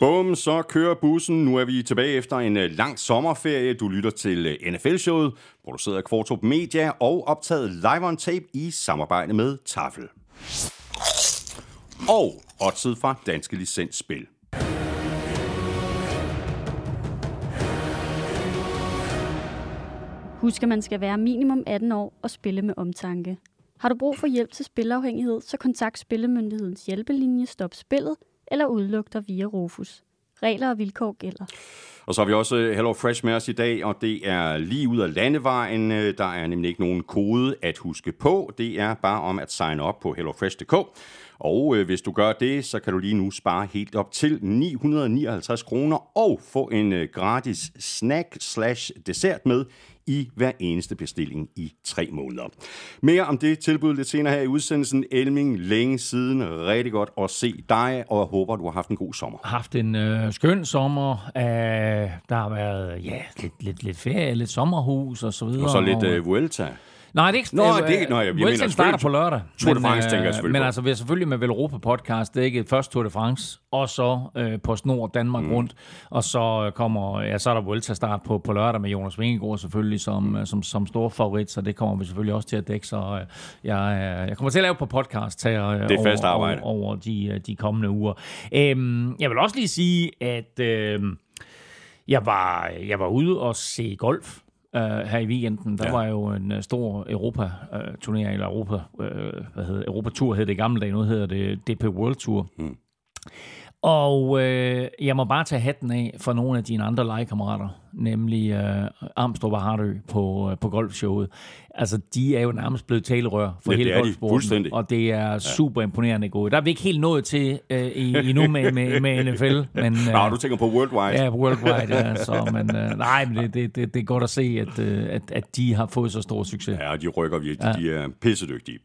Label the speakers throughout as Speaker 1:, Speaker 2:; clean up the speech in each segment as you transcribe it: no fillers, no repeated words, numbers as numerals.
Speaker 1: Bum, så kører bussen. Nu er vi tilbage efter en lang sommerferie. Du lytter til NFL-showet, produceret af Kvartrup Media og optaget live on tape i samarbejde med Tafel. Og oddset fra Danske Licensspil.
Speaker 2: Husk, at man skal være minimum 18 år og spille med omtanke. Har du brug for hjælp til spilafhængighed, så kontakt Spillemyndighedens hjælpelinje Stop Spillet eller udluk dig via Rufus. Regler og vilkår gælder. Og
Speaker 1: så har vi også Hello Fresh med os i dag, og det er lige ud af landevejen. Der er nemlig ikke nogen kode at huske på. Det er bare om at signe op på hellofresh.dk. Og hvis du gør det, så kan du lige nu spare helt op til 959 kroner og få en gratis snack/dessert med i hver eneste bestilling i 3 måneder. Mere om det tilbud lidt senere her i udsendelsen. Elming, længe siden. Rigtig godt at se dig, og jeg håber, du har haft en god sommer.
Speaker 3: Haft en skøn sommer. Der har været lidt ferie, lidt sommerhus og så videre.
Speaker 1: Og så lidt Vuelta.
Speaker 3: Nej, det er ikke...
Speaker 1: Vuelta
Speaker 3: starter på lørdag.
Speaker 1: Tour de France, tænker jeg selvfølgelig.
Speaker 3: Men altså, vi er selvfølgelig med Velropa podcast. Det er ikke først Tour de France, og så på Snor Danmark rundt. Og så kommer, så er der Vuelta start på lørdag med Jonas Vingegaard selvfølgelig som stor favorit, så det kommer vi selvfølgelig også til at dække. Så jeg kommer til at lave på podcast her over de kommende uger. Jeg vil også lige sige, at jeg var ude og se golf. Her i weekenden, der var jo en stor Europa-turnering, eller Europa-tur hed det i gamle dage, nu hedder det DP World Tour. Og jeg må bare tage hatten af for nogle af dine andre legekammerater, nemlig Amstrup og Hardø på golfshowet. Altså, de er jo nærmest blevet talerør for hele golfsporten, og det er super imponerende gået. Der er vi ikke helt nået til endnu med NFL. Men,
Speaker 1: du tænker på Worldwide.
Speaker 3: Ja, Worldwide, ja. Men det er godt at se, at de har fået så stor succes.
Speaker 1: Ja, de rykker virkelig. Ja. De er pissedygtige.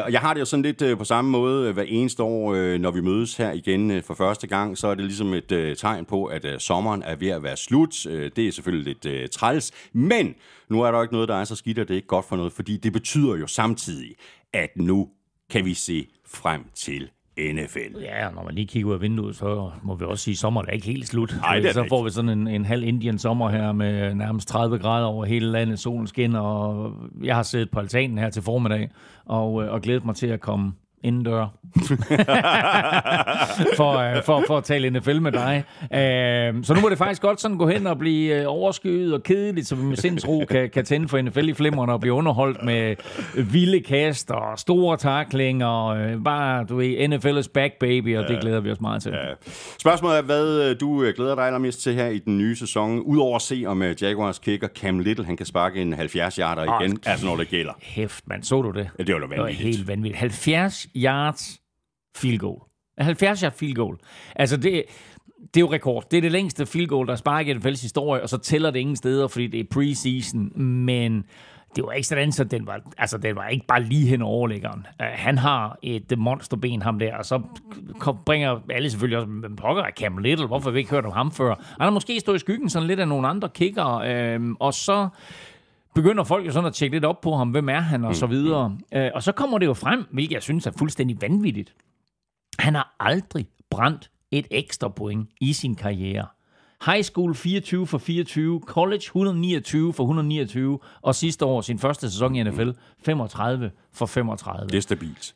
Speaker 1: Og jeg har det jo sådan lidt på samme måde hver eneste år, når vi mødes her igen for første gang, så er det ligesom et tegn på, at sommeren er ved at være slut. Det er selvfølgelig lidt træls, men nu er der ikke noget, der er så skidt, at det er ikke godt for noget, fordi det betyder jo samtidig, at nu kan vi se frem til NFL.
Speaker 3: Ja, når man lige kigger ud af vinduet, så må vi også sige, at sommeren er ikke helt slut.
Speaker 1: Ej,
Speaker 3: så får vi sådan en halv Indian sommer her med nærmest 30 grader over hele landet, solen skinner, og jeg har siddet på altanen her til formiddag og glædet mig til at komme indendør. for at tale NFL med dig. Så nu må det faktisk godt sådan gå hen og blive overskyet og kedeligt, så vi med sindsro kan tænde for NFL i flimmerne og blive underholdt med vilde kast og store tacklinger. Bare, du ved, NFL is back, baby, og det glæder vi os meget til. Ja.
Speaker 1: Spørgsmålet er, hvad du glæder dig allermest til her i den nye sæson, udover at se, om Jaguars kicker Cam Little, han kan sparke en 70-yarder igen, altså når det gælder.
Speaker 3: Hæft, man, så du det?
Speaker 1: Ja, det var da vanvittigt.
Speaker 3: Det var helt vanvittigt. 70 yards field goal. 70 yards field goal. Altså, det er jo rekord. Det er det længste field goal, der er sparket i NFL's historie, og så tæller det ingen steder, fordi det er preseason. Men det var ikke sådan, så den var ikke bare lige hen over overlæggeren. Han har et monsterben, ham der, og så bringer alle selvfølgelig også, men pokker af Cam Little, hvorfor har vi ikke hørt om ham før? Han har måske stået i skyggen sådan lidt af nogle andre kickere, og så begynder folk jo sådan at tjekke lidt op på ham, hvem er han, og så videre. Og så kommer det jo frem, hvilket jeg synes er fuldstændig vanvittigt. Han har aldrig brændt et ekstra point i sin karriere. High school 24 for 24, college 129 for 129, og sidste år, sin første sæson i NFL, 35 for 35.
Speaker 1: Det er stabilt.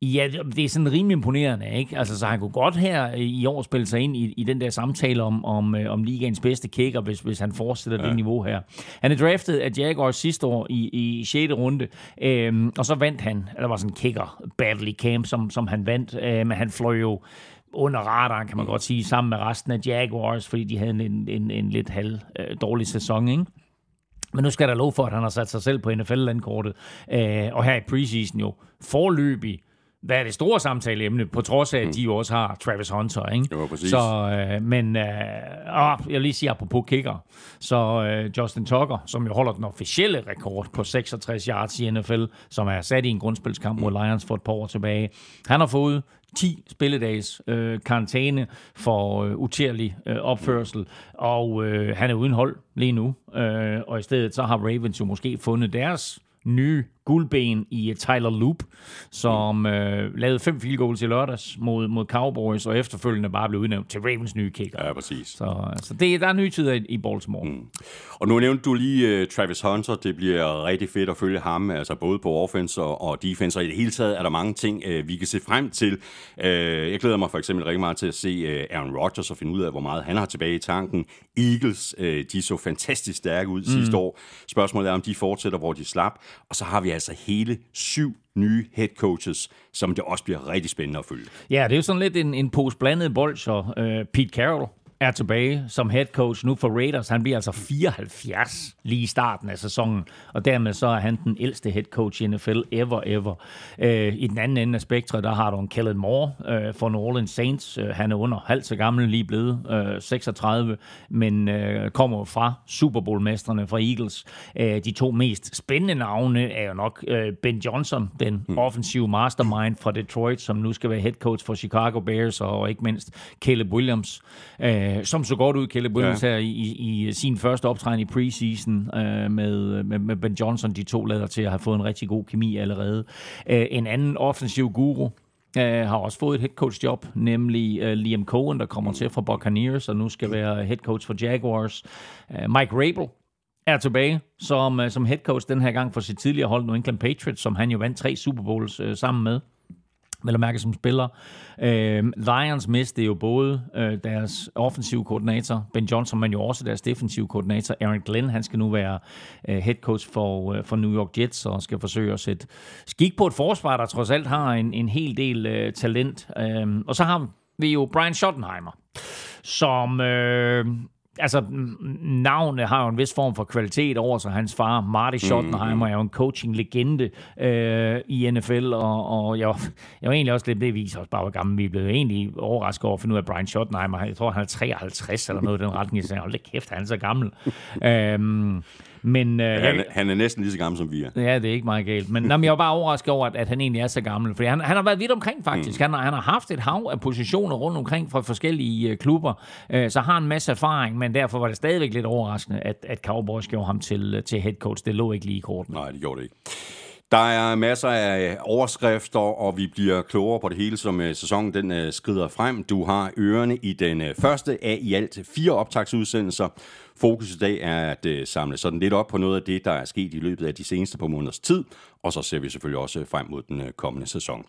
Speaker 3: Ja, det er sådan rimelig imponerende, ikke? Altså, så han kunne godt her i år spille sig ind i den der samtale om ligaens bedste kicker, hvis han fortsætter det niveau her. Han er draftet af Jaguars sidste år i 6. runde, og så vandt han, der var sådan en kicker battle i camp, som han vandt, men han fløj jo under radaren, kan man godt sige, sammen med resten af Jaguars, fordi de havde en lidt dårlig sæson, ikke? Men nu skal der lov for, at han har sat sig selv på NFL-landkortet, og her i preseason jo forløbig. Hvad er det store samtaleemne, på trods af, at de jo også har Travis Hunter, ikke?
Speaker 1: Jo, præcis.
Speaker 3: Så, jeg vil lige sige apropos kicker, så Justin Tucker, som jo holder den officielle rekord på 66 yards i NFL, som er sat i en grundspilskamp mod Lions for et par år tilbage, han har fået 10 spilledages karantæne for utillig opførsel, og han er uden hold lige nu, og i stedet så har Ravens jo måske fundet deres nye guldben i Tyler Loop, som lavede 5 field goals i lørdags mod Cowboys, og efterfølgende bare blev udnævnt til Ravens nye kicker.
Speaker 1: Ja, præcis.
Speaker 3: Så der er nye tider i Baltimore.
Speaker 1: Og nu nævnte du lige Travis Hunter. Det bliver rigtig fedt at følge ham, altså både på offense og defense, og i det hele taget er der mange ting, vi kan se frem til. Jeg glæder mig for eksempel rigtig meget til at se Aaron Rodgers og finde ud af, hvor meget han har tilbage i tanken. Eagles, de så fantastisk stærke ud sidste år. Spørgsmålet er, om de fortsætter, hvor de slap. Og så har vi altså hele 7 nye head coaches, som det også bliver rigtig spændende at følge.
Speaker 3: Ja, det er jo sådan lidt en pose blandet bold, så Pete Carroll er tilbage som head coach nu for Raiders. Han bliver altså 74 lige i starten af sæsonen, og dermed så er han den ældste head coach i NFL ever. I den anden ende af spektret, der har du en Kellen Moore for New Orleans Saints. Han er under halvt så gammel, lige blevet 36, men kommer fra Super Bowl-mestrene fra Eagles. De 2 mest spændende navne er jo nok Ben Johnson, den offensive mastermind fra Detroit, som nu skal være head coach for Chicago Bears, og ikke mindst Caleb Williams, som så godt ud, Caleb Williams her i sin første optræden i preseason med Ben Johnson. De 2 lader til at have fået en rigtig god kemi allerede. En anden offensiv guru har også fået et head coach job, nemlig Liam Cohen, der kommer til fra Buccaneers, og nu skal være head coach for Jaguars. Mike Rabel er tilbage som head coach den her gang for sit tidligere hold, New England Patriots, som han jo vandt 3 Super Bowls sammen med. Vel at mærke som spiller. Lions mistede jo både deres offensive koordinator, Ben Johnson, men jo også deres defensive koordinator, Aaron Glenn. Han skal nu være head coach for New York Jets og skal forsøge at sætte skik på et forsvar, der trods alt har en hel del talent. Og så har vi jo Brian Schottenheimer, som... Altså, navnet har jo en vis form for kvalitet over sig. Hans far, Marty Schottenheimer, er jo en coaching-legende i NFL, og jeg var egentlig også lidt, det viser os bare, hvor gammel vi er blevet. Egentlig overrasket over at finde ud af Brian Schottenheimer. Jeg tror, han er 53 eller noget i den retning. Jeg sagde, hold da kæft, han er så gammel. Men
Speaker 1: han er næsten lige så gammel, som vi er.
Speaker 3: Ja, det er ikke meget galt. Men jeg var bare overrasket over, at han egentlig er så gammel. For han har været vidt omkring, faktisk. Han har haft et hav af positioner rundt omkring fra forskellige klubber. Så har en masse erfaring, men derfor var det stadigvæk lidt overraskende, at Cowboys gjorde ham til head coach. Det lå ikke lige i korten.
Speaker 1: Nej, det gjorde det ikke. Der er masser af overskrifter, og vi bliver klogere på det hele, som sæsonen den skrider frem. Du har ørerne i den første af i alt 4 optagsudsendelser. Fokus i dag er at samle sådan lidt op på noget af det, der er sket i løbet af de seneste par måneders tid, og så ser vi selvfølgelig også frem mod den kommende sæson.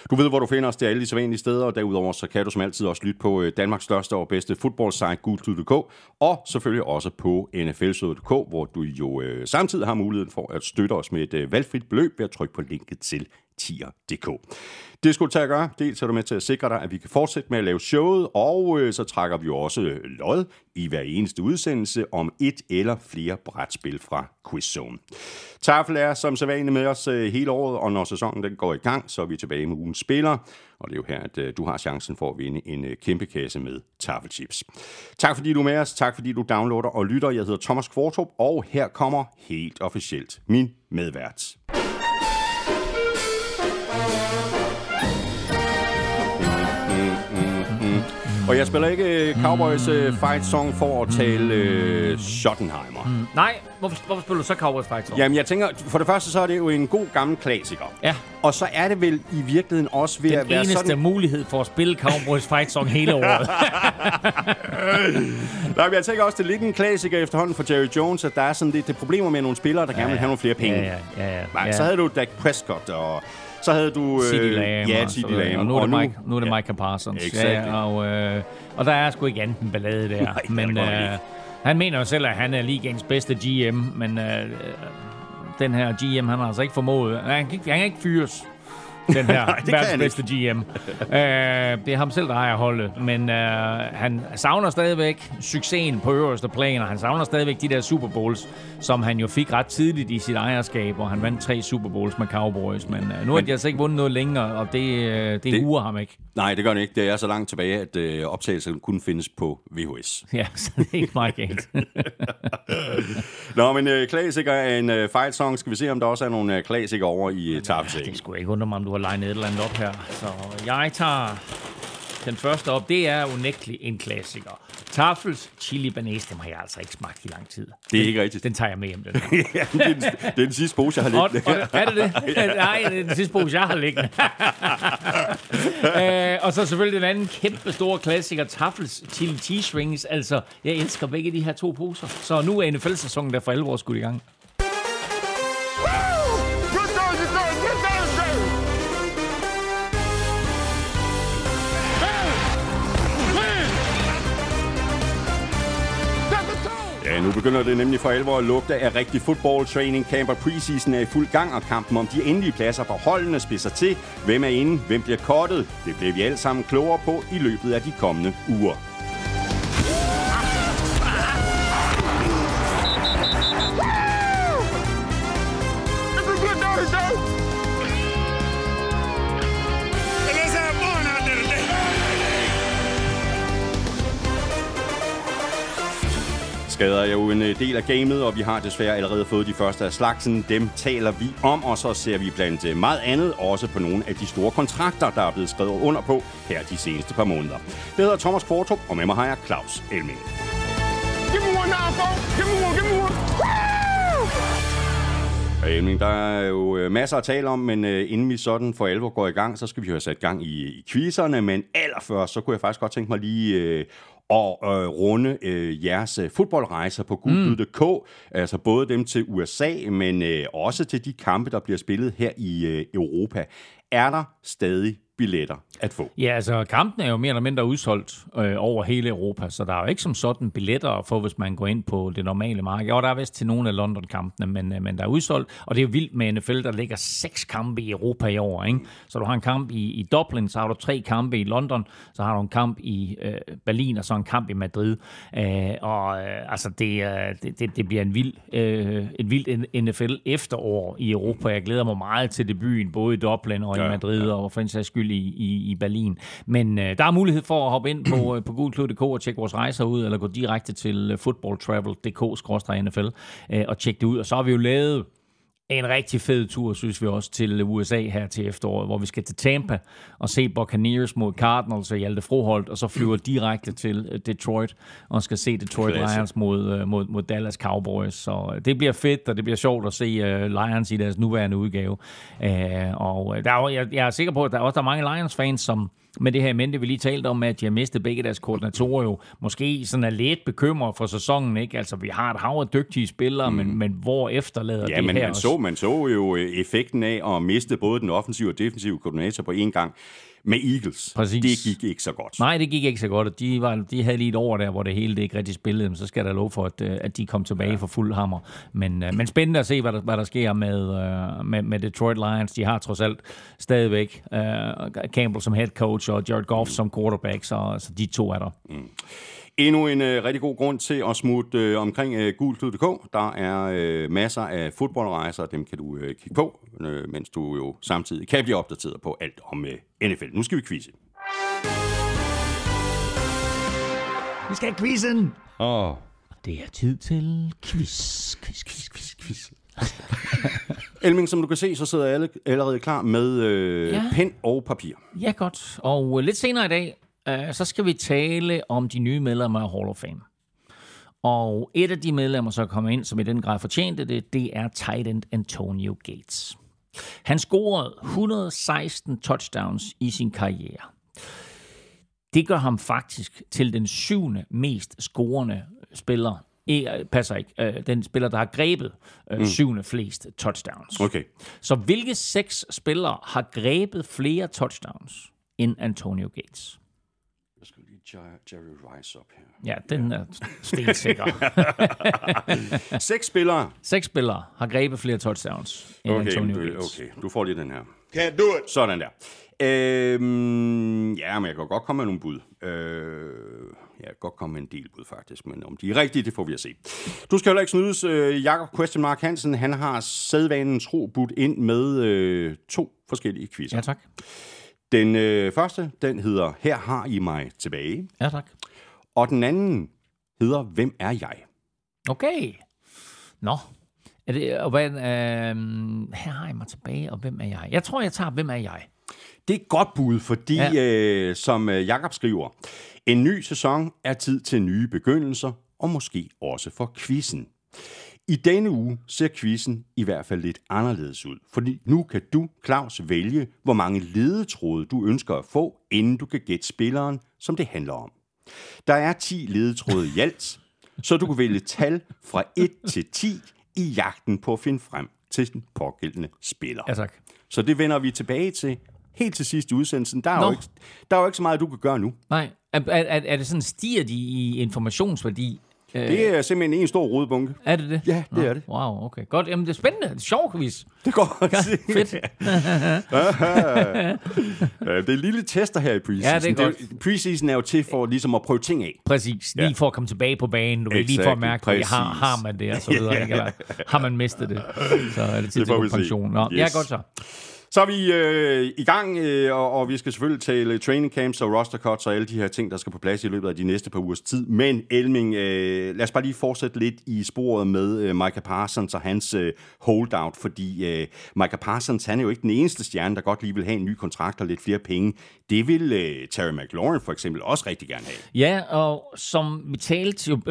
Speaker 1: Du ved, hvor du finder os. Det er alle de sædvanlige steder, og derudover så kan du som altid også lytte på Danmarks største og bedste fodboldsite, Gulklud.dk, og selvfølgelig også på nflsøde.dk, hvor du jo samtidig har muligheden for at støtte os med et valgfrit beløb ved at trykke på linket til tier.dk. Det skulle du tage at gøre. Dels er du med til at sikre dig, at vi kan fortsætte med at lave showet, og så trækker vi jo også lod i hver eneste udsendelse om et eller flere brætspil fra Quizzone. Tafel er som sædvanligt med os hele året, og når sæsonen den går i gang, så er vi tilbage med ugens spillere. Og det er jo her, at du har chancen for at vinde en kæmpe kasse med Tafelchips. Tak fordi du er med os. Tak fordi du downloader og lytter. Jeg hedder Thomas Kvartrup, og her kommer helt officielt min medvært. Og jeg spiller ikke Cowboys Fight Song for at tale Schottenheimer.
Speaker 3: Nej, hvorfor spiller du så Cowboys Fight Song?
Speaker 1: Jamen, jeg tænker, for det første så er det jo en god gammel klassiker.
Speaker 3: Ja.
Speaker 1: Og så er det vel i virkeligheden også ved at være sådan...
Speaker 3: Den eneste mulighed for at spille Cowboys Fight Song hele året.
Speaker 1: Nej, men jeg tænker også, det er lidt en klassiker efterhånden for Jerry Jones, at der er sådan lidt problemer med nogle spillere, der gerne vil have nogle flere penge.
Speaker 3: Ja.
Speaker 1: Så havde du Dak Prescott, og så havde du...
Speaker 3: CeeDee Lamb.
Speaker 1: CeeDee Lamb.
Speaker 3: Og nu er det Micah Parsons.
Speaker 1: Exakt.
Speaker 3: Og der er sgu ikke andet en ballade der.
Speaker 1: Nej,
Speaker 3: men han mener jo selv, at han er ligaens bedste GM, men den her GM, han har altså ikke formået. Han kan ikke fyres. Den her verdens bedste GM. Det er ham selv, der ejer holdet. Men han savner stadigvæk succesen på øverste plan, og han savner stadigvæk de der Super Bowls, som han jo fik ret tidligt i sit ejerskab, og han vandt 3 Super Bowls med Cowboys. Men nu har de altså ikke vundet noget længere, og det huer ham ikke.
Speaker 1: Nej, det gør det ikke. Det er så langt tilbage, at optagelsen kunne findes på VHS.
Speaker 3: Ja, så det er ikke meget galt.
Speaker 1: Nå, men klassiker er en fight song. Skal vi se, om der også er nogle klassikere over i Tafelsengen?
Speaker 3: Det skulle ikke undre mig, om du har legnet et eller andet op her. Så jeg tager Den første op, det er unægteligt en klassiker. Tafels chili banæs, dem har jeg altså ikke smagt i lang tid.
Speaker 1: Det er ikke rigtigt.
Speaker 3: Den tager jeg med hjem, den.
Speaker 1: Ja, det er den sidste pose, jeg har liggende.
Speaker 3: Er det det? Nej, det er den sidste pose, jeg har liggende. Og så selvfølgelig den anden kæmpe store klassiker, Tafels chili cheese rings. Altså, jeg elsker begge de her 2 poser. Så nu er NFL-sæsonen der for alvor skudt i gang.
Speaker 1: Ja, nu begynder det nemlig for alvor at lugte af rigtig football training camp, og preseason er i fuld gang, og kampen om de endelige pladser på holdene spidser til. Hvem er inde? Hvem bliver cuttet? Det bliver vi alle sammen klogere på i løbet af de kommende uger. Skader er jo en del af gamet, og vi har desværre allerede fået de første af slagsen. Dem taler vi om, og så ser vi blandt meget andet også på nogle af de store kontrakter, der er blevet skrevet under på her de seneste par måneder. Det hedder Thomas Kvartrup, og med mig har jeg Claus Elming. Elming, der er jo masser at tale om, men inden vi sådan for alvor går i gang, så skal vi jo have sat gang i quizzerne, men allerførst, så kunne jeg faktisk godt tænke mig lige og runde jeres fodboldrejser på gulklud.dk, altså både dem til USA, men også til de kampe, der bliver spillet her i Europa. Er der stadig billetter at få?
Speaker 3: Ja, altså kampen er jo mere eller mindre udsolgt over hele Europa, så der er jo ikke som sådan billetter at få, hvis man går ind på det normale marked. Og der er vist til nogle af London-kampene, men der er udsolgt, og det er jo vildt med NFL, der ligger 6 kampe i Europa i år, ikke? Så du har en kamp i Dublin, så har du 3 kampe i London, så har du en kamp i Berlin, og så en kamp i Madrid. Altså det bliver et vildt NFL efterår i Europa. Jeg glæder mig meget til debuten, både i Dublin og i Madrid, og for en sags skyld i Berlin. Men der er mulighed for at hoppe ind på gulklud.dk og tjekke vores rejser ud, eller gå direkte til footballtravel.dk/NFL og tjekke det ud. Og så har vi jo lavet en rigtig fed tur, synes vi også, til USA her til efteråret, hvor vi skal til Tampa og se Buccaneers mod Cardinals og Hjalte Froholt, og så flyver direkte til Detroit og skal se Detroit Lions mod Dallas Cowboys. Så det bliver fedt, og det bliver sjovt at se Lions i deres nuværende udgave. Og jeg er sikker på, at der er mange Lions-fans, som med det her i mente, vi lige talte om, at de har mistet begge deres koordinatorer jo, måske sådan er lidt bekymret for sæsonen, ikke? Altså, vi har et hav af dygtige spillere, men hvor efterlader det
Speaker 1: men
Speaker 3: her også?
Speaker 1: Man så jo effekten af at miste både den offensive og defensive koordinator på én gang med Eagles. Præcis. Det gik ikke så godt.
Speaker 3: Nej, det gik ikke så godt, og de havde lige et år der, hvor det hele det ikke rigtig spillede, så skal der lov for, at de kom tilbage for fuld hammer. Men spændende at se, hvad der sker med Detroit Lions. De har trods alt stadigvæk Campbell som head coach og Jared Goff som quarterback, så de 2 er der.
Speaker 1: Endnu en rigtig god grund til at smutte omkring gulklud.dk. Der er masser af fodboldrejser, dem kan du kigge på, mens du jo samtidig kan blive opdateret på alt om NFL. Nu skal vi quizze.
Speaker 3: Vi skal have quizzen! Det er tid til quiz.
Speaker 1: Elming, som du kan se, så sidder jeg allerede klar med pen og papir.
Speaker 3: Ja, godt. Og lidt senere i dag, så skal vi tale om de nye medlemmer af Hall of Fame. Og et af de medlemmer, som kommer ind, som i den grad fortjente det er tight end Antonio Gates. Han scorede 116 touchdowns i sin karriere. Det gør ham faktisk til den 7. mest scorende spiller. Den spiller, der har grebet 7. flest touchdowns.
Speaker 1: Okay.
Speaker 3: Så hvilke 6 spillere har grebet flere touchdowns end Antonio Gates?
Speaker 1: Jeg skal lige Jerry Rice op her.
Speaker 3: Ja, den er stensikker.
Speaker 1: 6 spillere
Speaker 3: har grebet flere touchdowns end Antonio Gates.
Speaker 1: Okay, du får lige den her.
Speaker 4: Can't do it.
Speaker 1: Sådan der. Men jeg kan godt komme med nogle bud. Jeg kan godt komme med en del bud, faktisk. Men om de er rigtige, det får vi at se. Du skal heller ikke snydes. Jakob Questionmark Hansen, han har sædvanen tro budt ind med 2 forskellige quizzer.
Speaker 3: Ja, tak.
Speaker 1: Den første, den hedder Her har I mig tilbage.
Speaker 3: Ja, tak.
Speaker 1: Og den anden hedder Hvem er jeg?
Speaker 3: Okay. Nå. Her har I mig tilbage, og hvem er jeg? Jeg tror, jeg tager Hvem er jeg?
Speaker 1: Det er et godt bud, fordi som Jakob skriver, en ny sæson er tid til nye begyndelser, og måske også for quizzen. I denne uge ser quizzen i hvert fald lidt anderledes ud, fordi nu kan du, Claus, vælge, hvor mange ledetråde du ønsker at få, inden du kan gætte spilleren, som det handler om. Der er 10 ledetråde i alt, så du kan vælge tal fra 1 til 10 i jagten på at finde frem til den pågældende spiller.
Speaker 3: Ja, tak. Så
Speaker 1: det vender vi tilbage til helt til sidst i udsendelsen. Der er jo ikke så meget, du kan gøre nu.
Speaker 3: Nej. Er det sådan, stiger de i informationsværdi?
Speaker 1: Det er simpelthen en stor rodebunke.
Speaker 3: Er det det?
Speaker 1: Ja, det er det.
Speaker 3: Wow, okay. Godt. Jamen, det er spændende. Det er sjovt, quiz.
Speaker 1: Det går godt.
Speaker 3: Ja, fedt.
Speaker 1: Det er lille tester her i preseason.
Speaker 3: Ja, det er godt.
Speaker 1: Preseason er jo til for ligesom at prøve ting af.
Speaker 3: Præcis. Lige for at komme tilbage på banen. Du vil lige for at mærke, har man det, og så videre. Ikke? Eller har man mistet det, så er det tid til at gå pension. Nå, yes. Ja, godt så.
Speaker 1: Så er vi i gang, og vi skal selvfølgelig tale training camps og roster cuts og alle de her ting, der skal på plads i løbet af de næste par ugers tid. Men Elming, lad os bare lige fortsætte lidt i sporet med Micah Parsons og hans holdout, fordi Micah Parsons, han er jo ikke den eneste stjerne, der godt lige vil have en ny kontrakt og lidt flere penge. Det vil Terry McLaurin for eksempel også rigtig gerne have.
Speaker 3: Ja, og som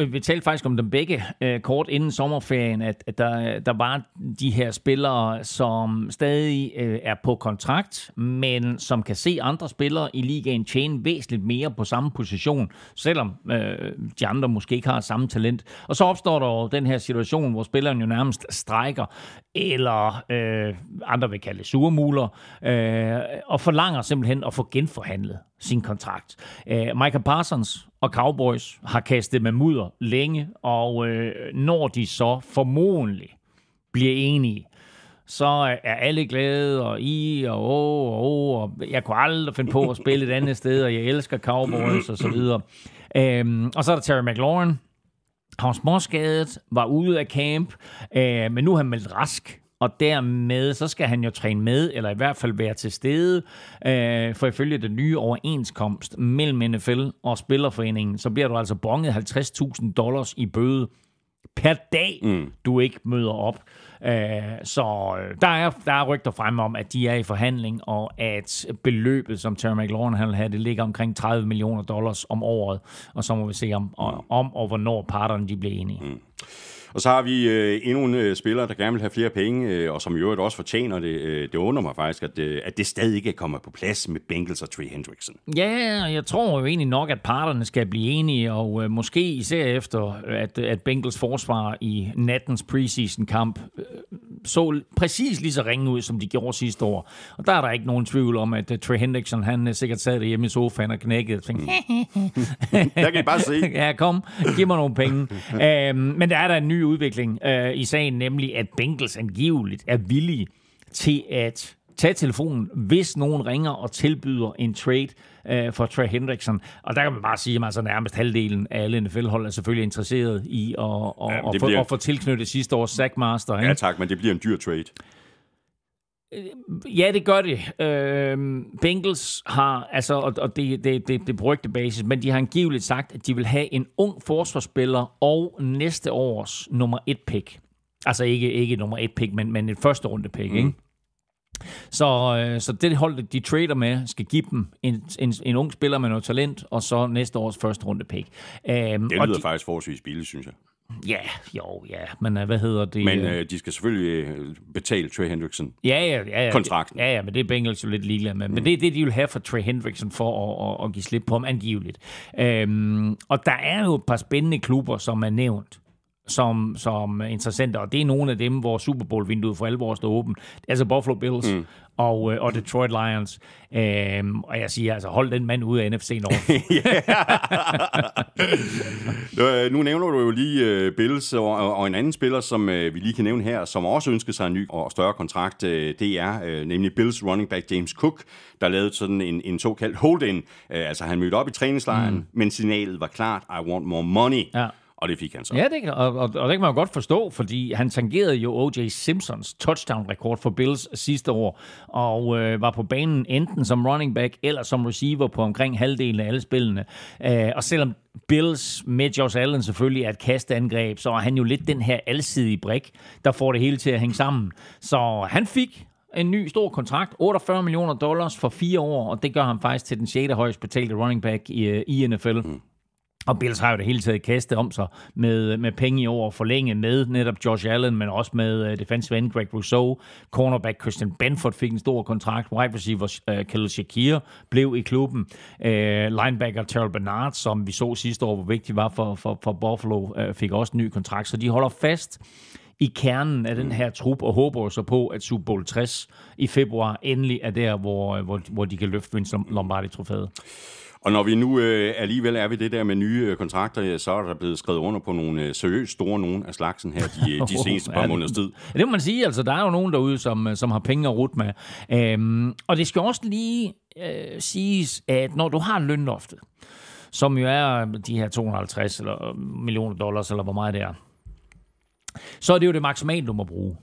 Speaker 3: vi talte faktisk om dem begge kort inden sommerferien, at der var de her spillere, som stadig er på kontrakt, men som kan se andre spillere i ligaen tjene væsentligt mere på samme position, selvom de andre måske ikke har samme talent. Og så opstår der jo den her situation, hvor spilleren jo nærmest strejker, eller andre vil kalde det surmuler, og forlanger simpelthen at få genforhandlet sin kontrakt. Micah Parsons og Cowboys har kastet med mudder længe, og når de så formodentlig bliver enige, så er alle glade, og og jeg kunne aldrig finde på at spille et andet sted, og jeg elsker Cowboys, og så videre. Og så er der Terry McLaurin. Han var småskadet, var ude af camp, men nu er han meldt rask, og dermed så skal han jo træne med, eller i hvert fald være til stede, for ifølge den nye overenskomst mellem NFL og Spillerforeningen, så bliver du altså bonget $50,000 i bøde per dag, du ikke møder op. Så der er rygter frem om, at de er i forhandling, og at beløbet, som Terry McLaurin han vil have, det ligger omkring $30 million om året, og så må vi se om og hvornår parterne de bliver enige.
Speaker 1: Og så har vi endnu en spiller, der gerne vil have flere penge, og som i øvrigt også fortjener det. Det undrer mig faktisk, at det stadig ikke er kommet på plads med Bengals og Trey Hendrickson.
Speaker 3: Ja, jeg tror jo egentlig nok, at parterne skal blive enige, og måske især efter, at Bengals forsvar i nattens preseason-kamp så præcis lige så ringe ud, som de gjorde sidste år. Og der er der ikke nogen tvivl om, at Trey Hendrickson, han sikkert sad derhjemme i sofaen og knækkede og tænkte,
Speaker 1: der kan I bare se.
Speaker 3: Ja, kom, giv mig nogle penge. Men der er der en ny udvikling i sagen, nemlig at Bengals angiveligt er villige til at tage telefonen, hvis nogen ringer og tilbyder en trade for Trey Hendrickson. Og der kan man bare sige, at altså nærmest halvdelen af alle NFL-hold er selvfølgelig interesseret i at få tilknyttet sidste års sackmaster.
Speaker 1: Ja tak, men det bliver en dyr trade.
Speaker 3: Ja, det gør det. Bengals har, altså, og det på rygtebasis, men de har angiveligt sagt, at de vil have en ung forsvarsspiller og næste års nummer 1 pick. Altså ikke nummer 1 pick, men et første runde pick, ikke? Så det hold, de trader med, skal give dem en ung spiller med noget talent, og så næste års første runde pick.
Speaker 1: Det lyder faktisk forholdsvis billigt, synes jeg.
Speaker 3: Ja, men hvad hedder det?
Speaker 1: Men de skal selvfølgelig betale Trey Hendrickson.
Speaker 3: Ja.
Speaker 1: Kontrakten.
Speaker 3: Ja, men det er Bengals jo lidt ligeglade med. Men det er det, de vil have for Trey Hendrickson for at give slip på ham angiveligt. Og der er jo et par spændende klubber, som er nævnt som interessante, og det er nogle af dem, hvor Super Bowl-vinduet for alvor står åbent. Altså Buffalo Bills og Detroit Lions. Og jeg siger, altså hold den mand ude af NFC North.
Speaker 1: Nu nævner du jo lige Bills og en anden spiller, som vi lige kan nævne her, som også ønsker sig en ny og større kontrakt. Det er nemlig Bills running back James Cook, der lavede sådan en såkaldt hold-in. Altså han mødte op i træningslejren, men signalet var klart, I want more money. Ja. Og det fik han så.
Speaker 3: Ja, og det kan man jo godt forstå, fordi han tangerede jo O.J. Simpsons touchdown-rekord for Bills sidste år, og var på banen enten som running back eller som receiver på omkring halvdelen af alle spillene. Og selvom Bills med Josh Allen selvfølgelig er et kasteangreb, så er han jo lidt den her alsidige brik, der får det hele til at hænge sammen. Så han fik en ny stor kontrakt, $48 million for 4 år, og det gør ham faktisk til den 6. højst betalte running back i NFL. Og Bills har jo det hele taget kastet om sig med penge i år forlænge med netop Josh Allen, men også med defensive end Greg Rousseau. Cornerback Christian Benford fik en stor kontrakt. Wide receiver Khalil Shakir blev i klubben. Linebacker Terrell Bernard, som vi så sidste år, hvor vigtig var for Buffalo, fik også en ny kontrakt. Så de holder fast i kernen af den her trup og håber så på, at Super Bowl 60 i februar endelig er der, hvor de kan løfte Vince Lombardi-trofæet.
Speaker 1: Og når vi nu alligevel er ved det der med nye kontrakter, så er der blevet skrevet under på nogle seriøst store nogen af slagsen her de seneste par måneders tid.
Speaker 3: Det må man sige. Altså, der er jo nogen derude, som har penge at rutte med. Og det skal også lige siges, at når du har lønloftet, som jo er de her $250 millioner, eller hvor meget det er, så er det jo det maksimale, du må bruge.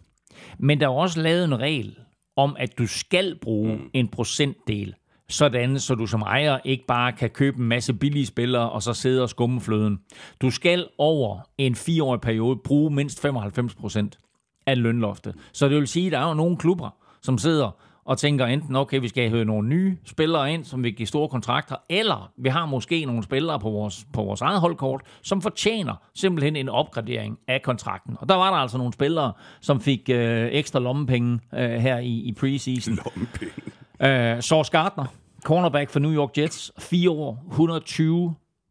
Speaker 3: Men der er også lavet en regel om, at du skal bruge en procentdel, sådan så du som ejer ikke bare kan købe en masse billige spillere og så sidde og skumme fløden. Du skal over en 4-årig periode bruge mindst 95% af lønloftet. Så det vil sige, at der er jo nogle klubber, som sidder og tænker enten, okay, vi skal have nogle nye spillere ind, som vil give store kontrakter, eller vi har måske nogle spillere på vores eget holdkort, som fortjener simpelthen en opgradering af kontrakten. Og der var der altså nogle spillere, som fik ekstra lommepenge her i preseason. Lommepenge. Sauce Gardner, cornerback for New York Jets, 4 år,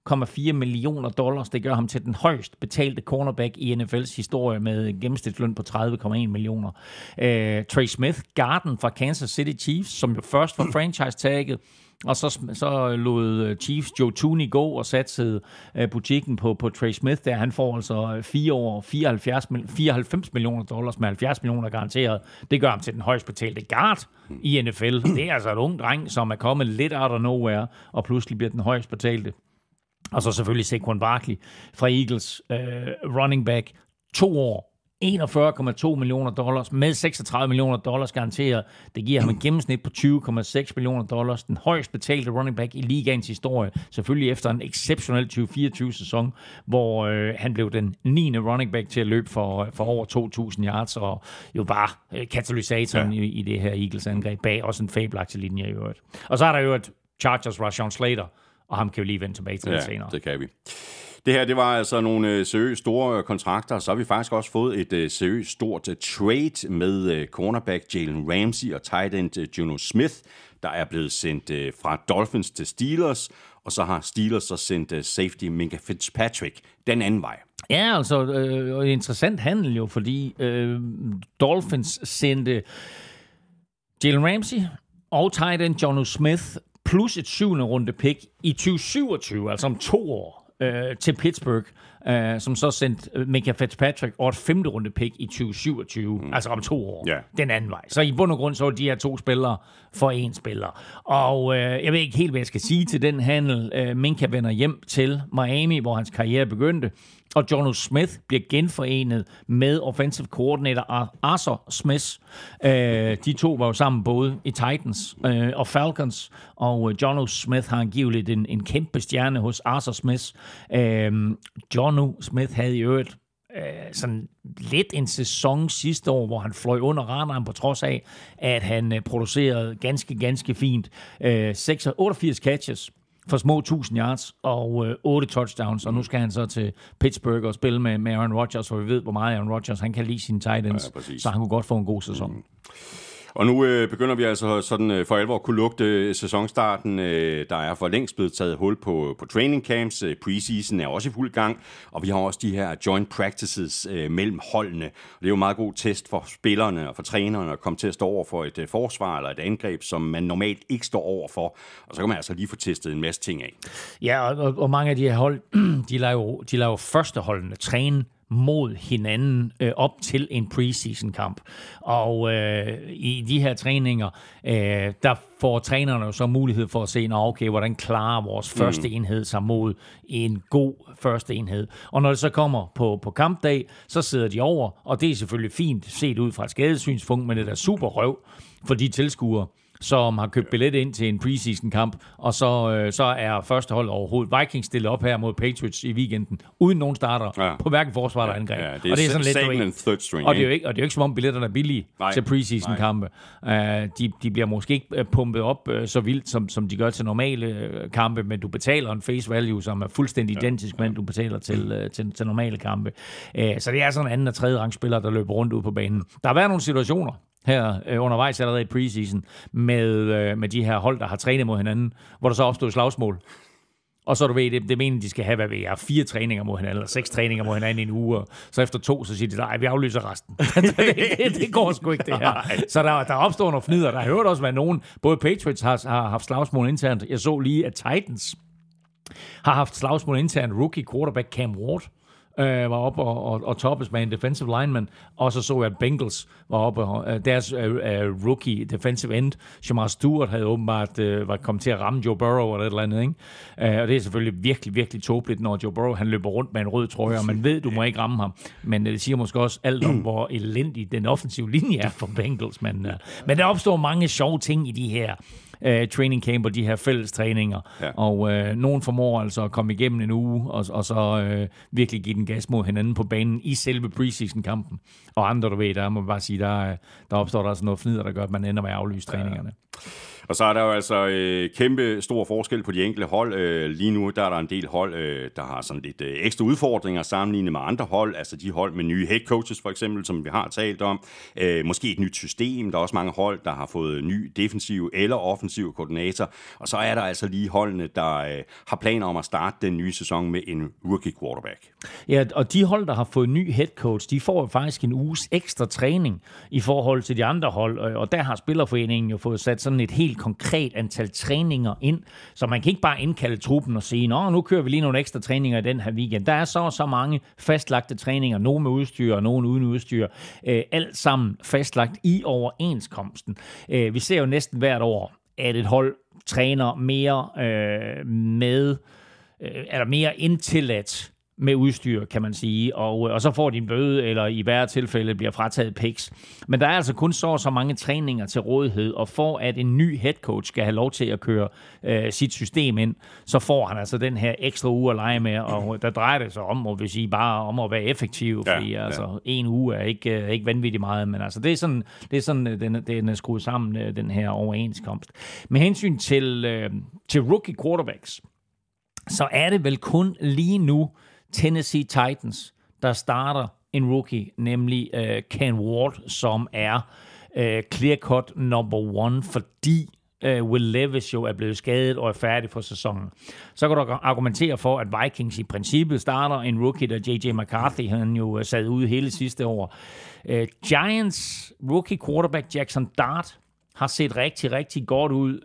Speaker 3: $120,4 millioner. Det gør ham til den højst betalte cornerback i NFL's historie med gennemsnitsløn på 30,1 millioner. Trey Smith, guarden fra Kansas City Chiefs, som jo først var franchise-tagget, og så lod Chiefs Joe Thuney gå og satte butikken på Trey Smith, der han får altså 4 år, $94 millioner med 70 millioner garanteret. Det gør ham til den højst betalte guard i NFL. Det er altså en ung dreng, som er kommet lidt out of nowhere, og pludselig bliver den højst betalte. Og så selvfølgelig Saquon Barkley fra Eagles, running back, 2 år, $41,2 millioner med $36 millioner garanteret. Det giver ham en gennemsnit på $20,6 millioner. Den højst betalte running back i ligaens historie. Selvfølgelig efter en exceptionel 2024-sæson, hvor han blev den 9. running back til at løbe for over 2.000 yards, og jo bare katalysatoren i det her Eagles-angreb bag også en fabelagtig linje i øvrigt. Og så er der jo et Chargers Rashawn Slater, og ham kan vi lige vende tilbage til det senere.
Speaker 1: Det kan vi. Det her, det var altså nogle seriøst store kontrakter. Så har vi faktisk også fået et seriøst stort trade med cornerback Jalen Ramsey og tight end Geno Smith, der er blevet sendt fra Dolphins til Steelers, og så har Steelers så sendt safety Minkah Fitzpatrick den anden vej.
Speaker 3: Ja, altså en interessant handel jo, fordi Dolphins sendte Jalen Ramsey og tight end Geno Smith plus et 7. runde pick i 2027, altså om 2 år, til Pittsburgh, som så sendte Minkah Fitzpatrick og et 5. runde pick i 2027, altså om 2 år, den anden vej. Så i bund og grund så er de her 2 spillere for 1 spiller. Og jeg ved ikke helt, hvad jeg skal sige til den handel. Minkah vender hjem til Miami, hvor hans karriere begyndte, og Geno Smith bliver genforenet med offensive coordinator Arthur Smith. De 2 var jo sammen både i Titans og Falcons, og Geno Smith har angiveligt en kæmpe stjerne hos Arthur Smith. Geno Smith havde i øvrigt sådan lidt en sæson sidste år, hvor han fløj under radaren på trods af, at han producerede ganske fint. 88 catches for små 1000 yards og 8 touchdowns, og nu skal han så til Pittsburgh og spille med Aaron Rodgers, for vi ved, hvor meget Aaron Rodgers han kan lide sine tight ends, så han kunne godt få en god sæson.
Speaker 1: Og nu begynder vi altså sådan for alvor at kunne lugte sæsonstarten. Der er for længst blevet taget hul på training camps. Preseason er også i fuld gang, og vi har også de her joint practices mellem holdene. Og det er jo en meget god test for spillerne og for trænerne at komme til at stå over for et forsvar eller et angreb, som man normalt ikke står over for. Og så kan man altså lige få testet en masse ting af. Ja,
Speaker 3: og mange af de her hold, de laver førsteholdene træne mod hinanden op til en preseason-kamp. Og i de her træninger, der får trænerne jo så mulighed for at se, okay, hvordan klarer vores første enhed sig mod en god første enhed. Og når det så kommer på kampdag, så sidder de over, og det er selvfølgelig fint set ud fra et skadesynspunkt, men det er super røv for de tilskuere, som har købt billet ind til en preseason-kamp, og så er første hold overhovedet. Vikings stillet op her mod Patriots i weekenden, uden nogen starter på hverken forsvar eller angreb.
Speaker 1: Ja, det er sådan lidt third string.
Speaker 3: Og det er jo ikke som om billetterne er billige til preseason-kampe. De bliver måske ikke pumpet op så vildt, som de gør til normale kampe, men du betaler en face value, som er fuldstændig identisk med, du betaler til normale kampe. Så det er sådan anden og tredje rangspillere, der løber rundt ud på banen. Der har været nogle situationer her undervejs allerede i preseason med de her hold, der har trænet mod hinanden, hvor der så opstod slagsmål. Og så du ved, det mener, de skal have, 4 træninger mod hinanden, eller 6 træninger mod hinanden i en uge. Så efter 2, så siger de, nej, vi aflyser resten. det går sgu ikke, det her. Så der opstår nogle fnider. Der har hørt også været nogen, både Patriots har haft slagsmål internt. Jeg så lige, at Titans har haft slagsmål internt. Rookie quarterback Cam Ward var oppe og toppes med en defensive lineman, og så jeg, at Bengals var oppe, deres rookie defensive end, Shamar Stewart, havde åbenbart var kommet til at ramme Joe Burrow eller et eller andet, ikke? Og det er selvfølgelig virkelig, virkelig tåbeligt, når Joe Burrow, han løber rundt med en rød trøje, og man ved, du må ikke ramme ham, men det siger måske også alt om, hvor elendig den offensive linje er for Bengals, men der opstår mange sjove ting i de her training camp og de her fælles træninger. Ja. Og nogen formår altså at komme igennem en uge, og så virkelig give den gas mod hinanden på banen i selve preseason-kampen. Og andre, du ved, der må man bare sige, der opstår der altså noget fnider, der gør, at man ender med at aflyse træningerne.
Speaker 1: Og så er der jo altså kæmpe stor forskel på de enkelte hold. Lige nu der er der en del hold, der har sådan lidt ekstra udfordringer sammenlignet med andre hold. Altså de hold med nye head coaches for eksempel, som vi har talt om. Måske et nyt system. Der er også mange hold, der har fået ny defensiv eller offensiv koordinator. Og så er der altså lige holdene, der har planer om at starte den nye sæson med en rookie quarterback.
Speaker 3: Ja, og de hold, der har fået ny head coach, de får faktisk en uges ekstra træning i forhold til de andre hold. Og der har Spillerforeningen jo fået sat sådan et helt konkret antal træninger ind, så man kan ikke bare indkalde truppen og sige, nu kører vi lige nogle ekstra træninger i den her weekend. Der er så mange fastlagte træninger, nogle med udstyr og nogle uden udstyr, alt sammen fastlagt i overenskomsten. Vi ser jo næsten hvert år, at et hold træner mere eller mere indtilladt med udstyr, kan man sige, og så får de en bøde, eller i hver tilfælde bliver frataget picks. Men der er altså kun så mange træninger til rådighed, og for at en ny head coach skal have lov til at køre sit system ind, så får han altså den her ekstra uge at lege med, og der drejer det sig om, og vil sige bare om at være effektiv, fordi altså en uge er ikke vanvittigt meget, men altså det er sådan den er skruet sammen, den her overenskomst. Med hensyn til rookie quarterbacks, så er det vel kun lige nu Tennessee Titans, der starter en rookie, nemlig Cam Ward, som er clear-cut number 1, fordi Will Levis jo er blevet skadet og er færdig for sæsonen. Så kan du argumentere for, at Vikings i princippet starter en rookie, der J.J. McCarthy, han jo sad ude hele sidste år. Giants rookie quarterback Jackson Dart har set rigtig, rigtig godt ud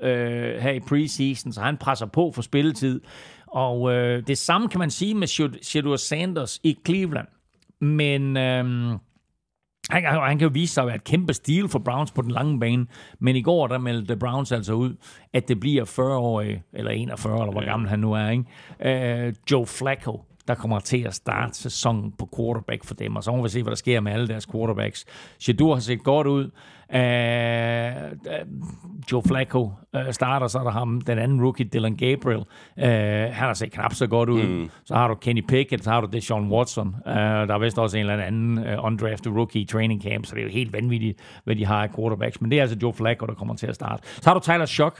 Speaker 3: her i preseason, så han presser på for spilletid. Og det samme kan man sige med Shedeur Sanders i Cleveland. Men han kan jo vise sig at være et kæmpe stil for Browns på den lange bane. Men i går, der meldte Browns altså ud, at det bliver 40-årig, eller 41, eller hvor gammel han nu er, ikke? Joe Flacco, der kommer til at starte sæsonen på quarterback for dem. Og så må vi se, hvad der sker med alle deres quarterbacks. Shedeur har set godt ud. Joe Flacco starter, så er der ham, den anden rookie, Dylan Gabriel. Han har set knap så godt ud. Så har du Kenny Pickett, så har du Deshaun Watson. Der er vist også en eller anden undrafted rookie i training camp, så det er jo helt vanvittigt, hvad de har af quarterbacks. Men det er altså Joe Flacco, der kommer til at starte. Så har du Tyler Shough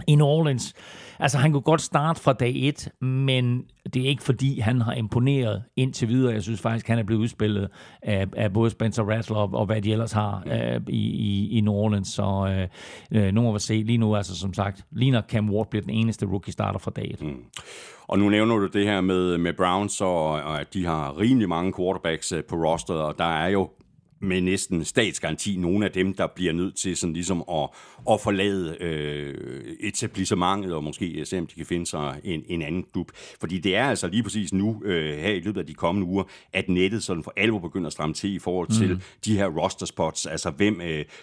Speaker 3: i New Orleans. Altså, han kunne godt starte fra dag 1, men det er ikke fordi, han har imponeret indtil videre. Jeg synes faktisk, han er blevet udspillet af både Spencer Rattler og hvad de ellers har i New Orleans. Så nu må vi se. Lige nu, altså som sagt, ligner Cam Ward bliver den eneste rookie starter fra dag 1.
Speaker 1: Og nu nævner du det her med Browns, og at de har rimelig mange quarterbacks på rosteret, og der er jo med næsten statsgaranti nogle af dem, der bliver nødt til sådan ligesom at forlade etablissementet, og måske se, om de kan finde sig en anden klub. Fordi det er altså lige præcis nu, her i løbet af de kommende uger, at nettet sådan for alvor begynder at stramme til i forhold til de her roster spots. Altså, hvem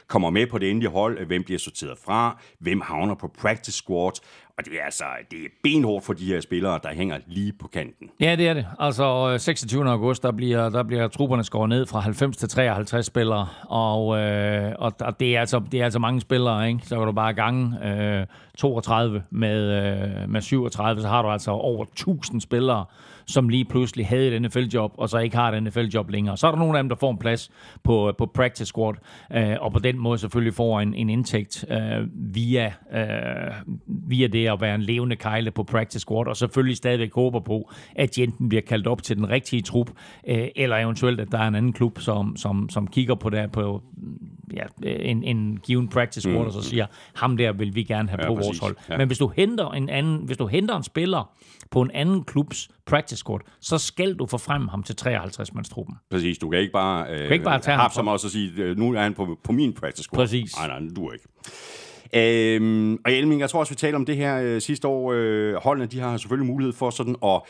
Speaker 1: kommer med på det endelige hold, hvem bliver sorteret fra, hvem havner på practice squad. Og det er benhårdt for de her spillere, der hænger lige på kanten.
Speaker 3: Ja, det er det. Altså 26. august, der bliver trupperne skåret ned fra 90 til 53 spillere, og det er altså mange spillere, ikke? Så kan du bare gange 32 med 37, så har du altså over 1000 spillere, som lige pludselig havde et NFL-job, og så ikke har et NFL-job længere. Så er der nogle af dem, der får en plads på practice squad, og på den måde selvfølgelig får en indtægt via det at være en levende kejle på practice squad, og selvfølgelig stadigvæk håber på, at de enten bliver kaldt op til den rigtige trup, eller eventuelt, at der er en anden klub, som kigger på det på en given practice squad, og så siger, ham der vil vi gerne have på
Speaker 1: præcis.
Speaker 3: vores hold.
Speaker 1: Ja.
Speaker 3: Men hvis du henter en spiller på en anden klubs practice squad, så skal du forfremme ham til 53-mandstruppen.
Speaker 1: Præcis, du kan ikke bare,
Speaker 3: tage ham
Speaker 1: som også at sige, nu er han på min practice squad.
Speaker 3: Præcis.
Speaker 1: Nej, det duer ikke. Og Elming, jeg tror også, vi taler om det her sidste år. Holdene, de har selvfølgelig mulighed for sådan at,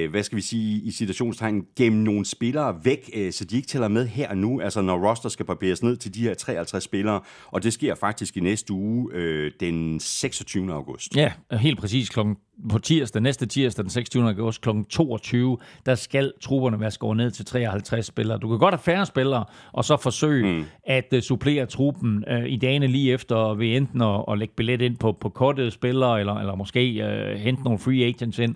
Speaker 1: hvad skal vi sige, i citationstegn, gemme nogle spillere væk, så de ikke tæller med her og nu, altså når roster skal barberes ned til de her 53 spillere, og det sker faktisk i næste uge, den 26. august.
Speaker 3: Ja, helt præcis på næste tirsdag, den 26. august kl. 22, der skal trupperne være skåret ned til 53 spillere. Du kan godt have færre spillere, og så forsøge at supplere truppen i dagene lige efter ved enten at lægge billet ind på kortede spillere, eller måske hente nogle free agents ind.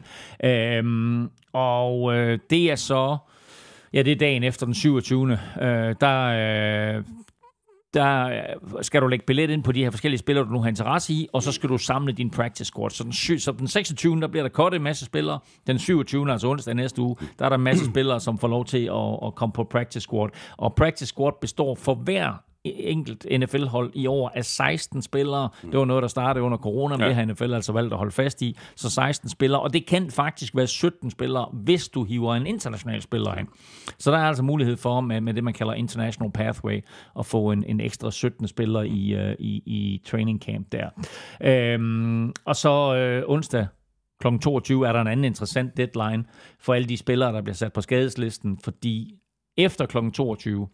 Speaker 3: Det er så, det er dagen efter den 27. Der skal du lægge billet ind på de her forskellige spillere, du nu har interesse i, og så skal du samle din practice squad. Så den 26. der bliver der cuttet en masse spillere. Den 27. altså onsdag næste uge, der er der en masse spillere, som får lov til at komme på practice squad. Og practice squad består for hver enkelt NFL-hold i år af 16 spillere. Det var noget, der startede under corona, men det har NFL altså valgt at holde fast i. Så 16 spillere, og det kan faktisk være 17 spillere, hvis du hiver en international spiller ind. Så der er altså mulighed for, med det, man kalder International Pathway, at få en ekstra 17 spillere i training camp der. Og så onsdag kl. 22 er der en anden interessant deadline for alle de spillere, der bliver sat på skadeslisten, fordi efter kl. 22,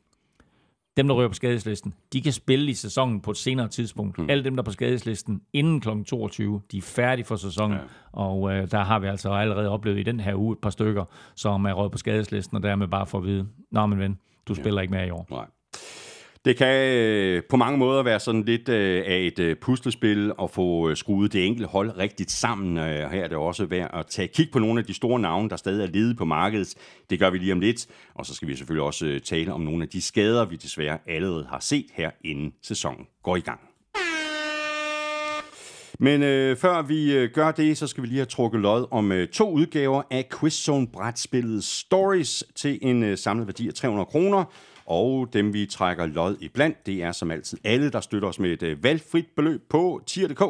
Speaker 3: dem, der rører på skadeslisten, de kan spille i sæsonen på et senere tidspunkt. Alle dem, der er på skadeslisten inden kl. 22, de er færdige for sæsonen. Ja. Og der har vi altså allerede oplevet i den her uge et par stykker, som er røget på skadeslisten, og dermed bare får at vide, nå, men ven, du spiller ikke mere i år.
Speaker 1: Nej. Det kan på mange måder være sådan lidt af et puslespil at få skruet det enkelte hold rigtigt sammen. Her er det også værd at tage kig på nogle af de store navne, der stadig er ledige på markedet. Det gør vi lige om lidt. Og så skal vi selvfølgelig også tale om nogle af de skader, vi desværre allerede har set her, inden sæsonen går i gang. Men før vi gør det, så skal vi lige have trukket lod om 2 udgaver af QuizZone-brætspillet Stories til en samlet værdi af 300 kroner. Og dem, vi trækker lod i blandt, det er som altid alle, der støtter os med et valgfrit beløb på tier.dk,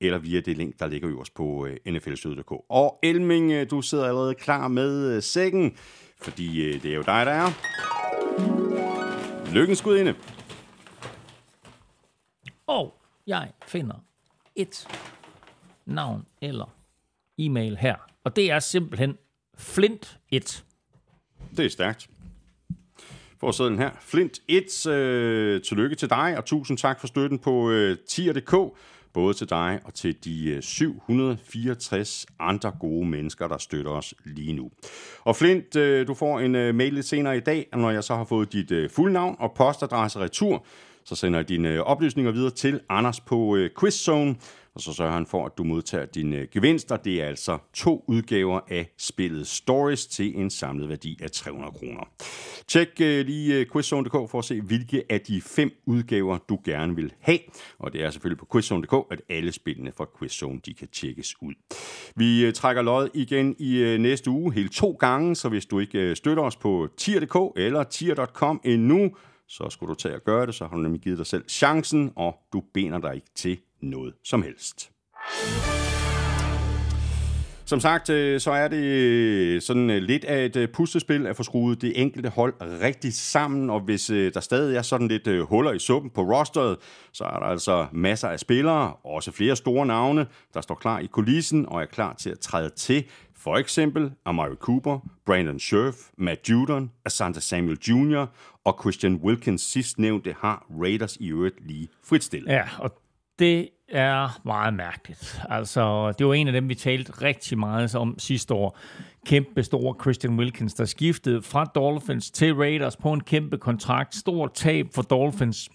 Speaker 1: eller via det link, der ligger øverst på nflsød.dk. Og Elming, du sidder allerede klar med sækken, fordi det er jo dig, der er lykkens gudinde.
Speaker 3: Og jeg finder et navn eller e-mail her, og det er simpelthen Flint1.
Speaker 1: Det er stærkt. For sædlen her. Flint1, tillykke til dig, og tusind tak for støtten på tier.dk, både til dig og til de 764 andre gode mennesker, der støtter os lige nu. Og Flint, du får en mail lidt senere i dag, når jeg så har fået dit fulde navn og postadresse retur, så sender jeg dine oplysninger videre til Anders på QuizZone, og så sørger han for, at du modtager dine gevinster. Det er altså 2 udgaver af spillet Stories til en samlet værdi af 300 kroner. Tjek lige QuizZone.dk for at se, hvilke af de 5 udgaver, du gerne vil have. Og det er selvfølgelig på QuizZone.dk, at alle spillene fra QuizZone, de kan tjekkes ud. Vi trækker lod igen i næste uge, helt 2 gange, så hvis du ikke støtter os på tier.dk eller tier.com endnu, så skulle du tage og gøre det, så har du nemlig givet dig selv chancen, og du binder dig ikke til noget som helst. Som sagt, så er det sådan lidt af et puslespil at få skruet det enkelte hold rigtigt sammen, og hvis der stadig er sådan lidt huller i suppen på rosteret, så er der altså masser af spillere, også flere store navne, der står klar i kulissen og er klar til at træde til. For eksempel Amari Cooper, Brandon Scherf, Matt Judon, Asante Samuel Jr. og Christian Wilkins sidstnævnte har Raiders i øvrigt lige fritstillet.
Speaker 3: Ja, og Det er meget mærkeligt. Altså, det var en af dem, vi talte rigtig meget om sidste år. Kæmpe store Christian Wilkins, der skiftede fra Dolphins til Raiders på en kæmpe kontrakt. Stort tab for Dolphins,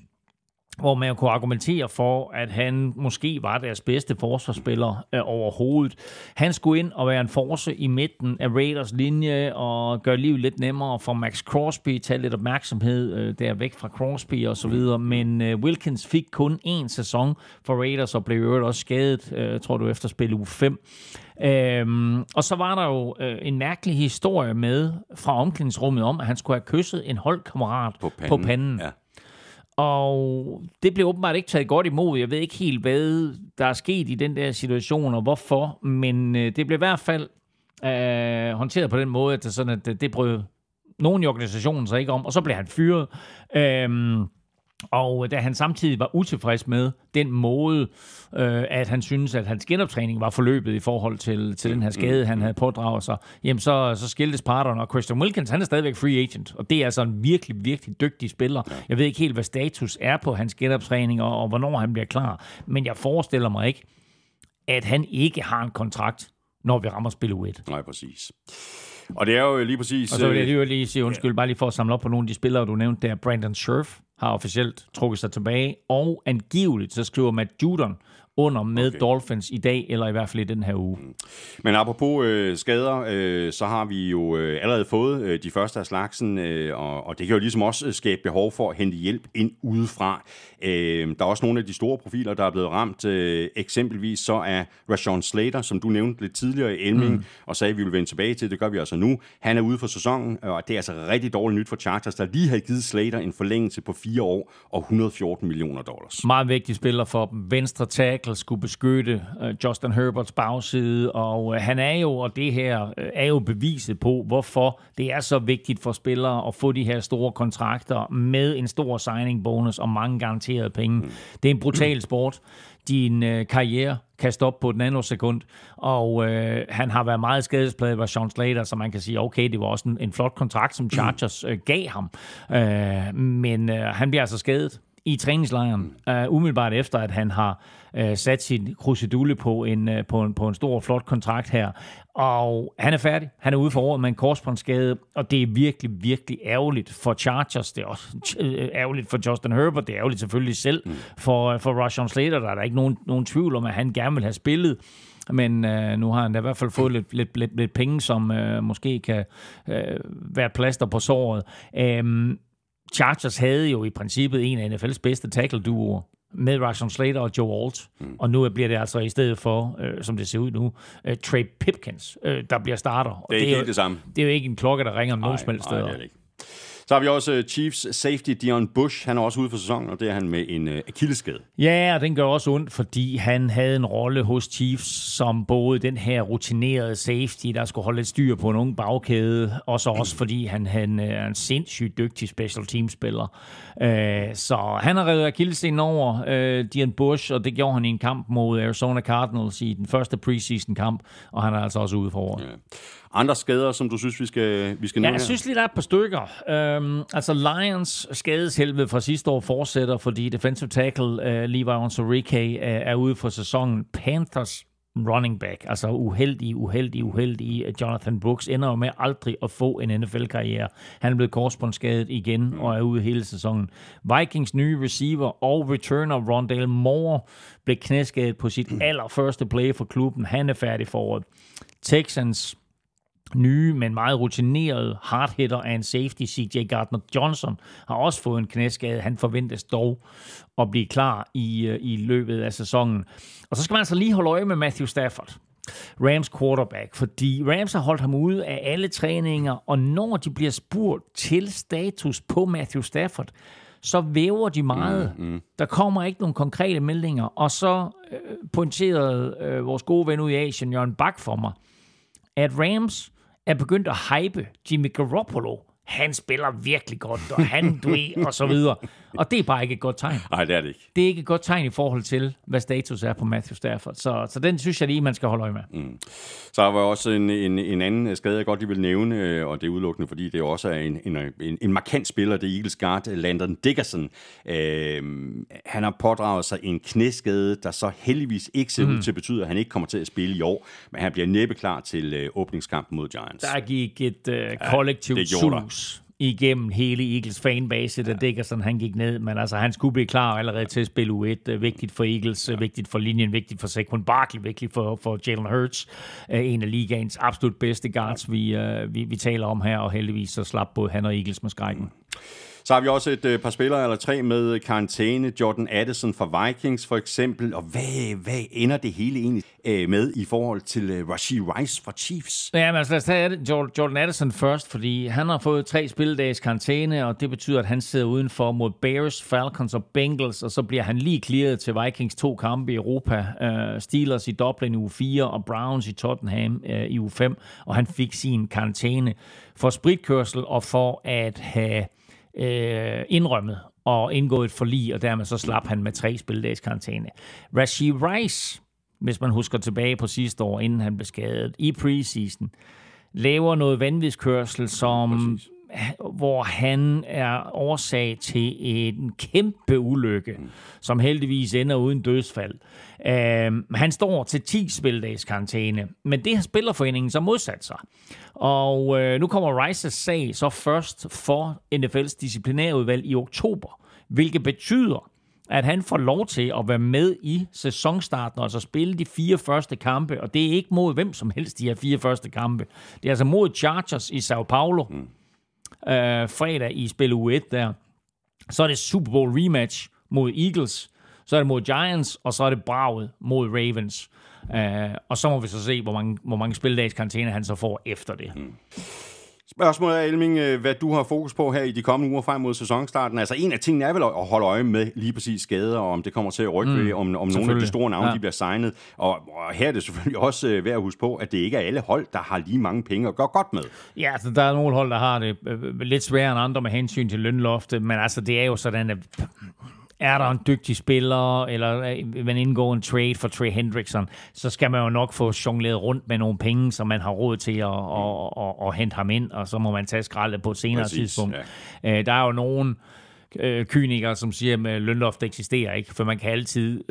Speaker 3: hvor man kunne argumentere for, at han måske var deres bedste forsvarsspiller overhovedet. Han skulle ind og være en force i midten af Raiders linje og gøre livet lidt nemmere for Max Crosby, tage lidt opmærksomhed der væk fra Crosby og så videre. Men Wilkins fik kun én sæson for Raiders og blev jo også skadet, tror du, efter spil uge 5. Og så var der jo en mærkelig historie med fra omklædningsrummet om, at han skulle have kysset en holdkammerat på panden. Ja. Og det blev åbenbart ikke taget godt imod. Jeg ved ikke helt, hvad der er sket i den der situation, og hvorfor. Men det blev i hvert fald håndteret på den måde, at det brød nogen i organisationen sig ikke om, og så blev han fyret. Og da han samtidig var utilfreds med den måde, at han synes, at hans genoptræning var forløbet i forhold til den her skade, han havde pådraget sig, jamen så skiltes parterne, og Christian Wilkins, han er stadigvæk free agent, og det er altså en virkelig, virkelig dygtig spiller. Jeg ved ikke helt, hvad status er på hans genoptræning, og hvornår han bliver klar, men jeg forestiller mig ikke, at han ikke har en kontrakt, når vi rammer spil U1.
Speaker 1: Nej, præcis. Og det er jo lige præcis...
Speaker 3: Og så vil jeg jo lige sige undskyld, bare lige for at samle op på nogle af de spillere, du nævnte der. Brandon Scherf har officielt trukket sig tilbage, og angiveligt så skriver Matt Judon under med Dolphins i dag, eller i hvert fald i den her uge.
Speaker 1: Men apropos skader, så har vi jo allerede fået de første af slagsen, og det kan jo ligesom også skabe behov for at hente hjælp ind udefra. Der er også nogle af de store profiler, der er blevet ramt. Eksempelvis så er Rashawn Slater, som du nævnte lidt tidligere i Elming, og sagde, at vi vil vende tilbage til. Det gør vi altså nu. Han er ude for sæsonen, og det er altså rigtig dårligt nyt for Chargers, der lige har givet Slater en forlængelse på 4 år og $114 million.
Speaker 3: Meget vigtig spiller for dem. Venstre tackle skulle beskytte Justin Herberts bagside, og han er jo, og det her er jo beviset på, hvorfor det er så vigtigt for spillere at få de her store kontrakter med en stor signing bonus og mange garanterede penge. Det er en brutal sport. Din karriere kan stoppe på et nanosekund, og han har været meget skadesplaget ved Sean Slater, så man kan sige, okay, det var også en flot kontrakt, som Chargers gav ham, men han bliver altså skadet i træningslejren, umiddelbart efter, at han har sat sin krusedulle på en stor, flot kontrakt her. Og han er færdig. Han er ude for året med en korsbåndsskade, og det er virkelig, virkelig ærgerligt for Chargers. Det er også ærgerligt for Justin Herbert. Det er ærgerligt selvfølgelig selv for Rashawn Slater. Der er der ikke nogen tvivl om, at han gerne vil have spillet. Men nu har han da i hvert fald fået lidt penge, som måske kan være plaster på såret. Chargers havde jo i princippet en af NFL's bedste tackle-duoer med Rashawn Slater og Joe Alt. Og nu bliver det altså i stedet for, som det ser ud nu, Trey Pipkins, der bliver starter.
Speaker 1: Det er ikke det samme.
Speaker 3: Det er jo ikke en klokke, der ringer om nogen smelt steder.
Speaker 1: Nej, det er det ikke. Så har vi også Chiefs safety Dion Bush. Han er også ude for sæsonen, og det er han med en akillesskade.
Speaker 3: Ja, og den gør også ondt, fordi han havde en rolle hos Chiefs som både den her rutinerede safety, der skulle holde lidt styr på en ung bagkæde, og så også fordi han er en sindssygt dygtig special team-spiller. Så han har revet akillescenen over Dion Bush, og det gjorde han i en kamp mod Arizona Cardinals i den første preseason-kamp, og han er altså også ude for året. Ja.
Speaker 1: Andre skader, som du synes, vi skal nævne?
Speaker 3: Ja, jeg synes lige, der er et par stykker. Altså Lions skadeshelvede fra sidste år fortsætter, fordi defensive tackle Levi Onwuzurike er ude for sæsonen. Panthers running back, altså uheldig Jonathan Brooks, ender jo med aldrig at få en NFL-karriere. Han er blevet korsbåndsskadet igen og er ude hele sæsonen. Vikings nye receiver og returner Rondale Moore blev knæskadet på sit allerførste play for klubben. Han er færdig for året. Texans nye, men meget rutineret hardhitter af en safety, CJ Gardner-Johnson, har også fået en knæskade. Han forventes dog at blive klar i løbet af sæsonen. Og så skal man altså lige holde øje med Matthew Stafford, Rams quarterback, fordi Rams har holdt ham ude af alle træninger, og når de bliver spurgt til status på Matthew Stafford, så væver de meget. Der kommer ikke nogen konkrete meldinger, og så pointerede vores gode ven ude i Asien, Jørgen Bak, for mig, at Rams er begyndt at hype Jimmy Garoppolo han spiller virkelig godt, og han og så videre. Og det er bare ikke et godt tegn.
Speaker 1: Nej, det er det ikke.
Speaker 3: Det er ikke et godt tegn i forhold til, hvad status er på Matthew Stafford. Så den synes jeg lige, man skal holde øje med. Mm.
Speaker 1: Så var også en anden skade, jeg godt lige vil nævne, og det er udelukkende, fordi det også er en markant spiller, det er Eagles guard, Landon Dickerson. Han har pådraget sig en knæskade, der så heldigvis ikke ser ud til at betyde, at han ikke kommer til at spille i år, men han bliver næppe klar til åbningskampen mod Giants.
Speaker 3: Der gik et kollektivt sus igennem hele Eagles fanbase, da Dickerson han gik ned, men altså han skulle blive klar allerede til at spille U1. Vigtigt for Eagles, vigtigt for linjen, vigtigt for Saquon Barkley, vigtigt for Jalen Hurts, en af ligaens absolut bedste guards, vi taler om her, og heldigvis så slap både han og Eagles med skrækken.
Speaker 1: Så har vi også et par spillere eller 3 med karantæne. Jordan Addison fra Vikings for eksempel. Og hvad ender det hele egentlig med i forhold til Rashee Rice fra Chiefs?
Speaker 3: Ja, men altså lad os tage Jordan Addison først, fordi han har fået 3 spilledages karantæne, og det betyder, at han sidder udenfor mod Bears, Falcons og Bengals, og så bliver han lige clearet til Vikings 2 kampe i Europa. Steelers i Dublin i uge 4, og Browns i Tottenham i uge 5, og han fik sin karantæne for spritkørsel og for at have indrømmet og indgået et forlig, og dermed så slap han med 3 spilledages karantæne. Rashee Rice, hvis man husker tilbage på sidste år, inden han blev skadet i preseason, laver noget vanvidskørsel, hvor han er årsag til en kæmpe ulykke, som heldigvis ender uden dødsfald. Han står til 10 spilledages karantæne, men det har Spillerforeningen så modsat sig. Og nu kommer Rices sag så først for NFL's disciplinærudvalg i oktober, hvilket betyder, at han får lov til at være med i sæsonstarten, og så spille de 4 første kampe, og det er ikke mod hvem som helst, de her 4 første kampe. Det er altså mod Chargers i Sao Paulo, fredag i spil U1 der. Så er det Super Bowl rematch mod Eagles, så er det mod Giants, og så er det braget mod Ravens. Og så må vi så se, hvor mange spilledags karantæne han så får efter det.
Speaker 1: Spørgsmålet er, Elming, hvad du har fokus på her i de kommende uger frem mod sæsonstarten. Altså en af tingene er vel at holde øje med lige præcis skader, og om det kommer til at rykke ved, om nogle af de store navne de bliver signet. Og her er det selvfølgelig også værd at huske på, at det ikke er alle hold, der har lige mange penge at gøre godt med.
Speaker 3: Ja, altså, der er nogle hold, der har det lidt sværere end andre med hensyn til lønloftet, men altså det er jo sådan, at er der en dygtig spiller, eller man indgår en trade for Trey Hendrickson, så skal man jo nok få jongleret rundt med nogle penge, som man har råd til at hente ham ind, og så må man tage skraldet på et senere tidspunkt. Ja. Der er jo nogen kynikere, som siger, at lønloft eksisterer ikke, for man kan altid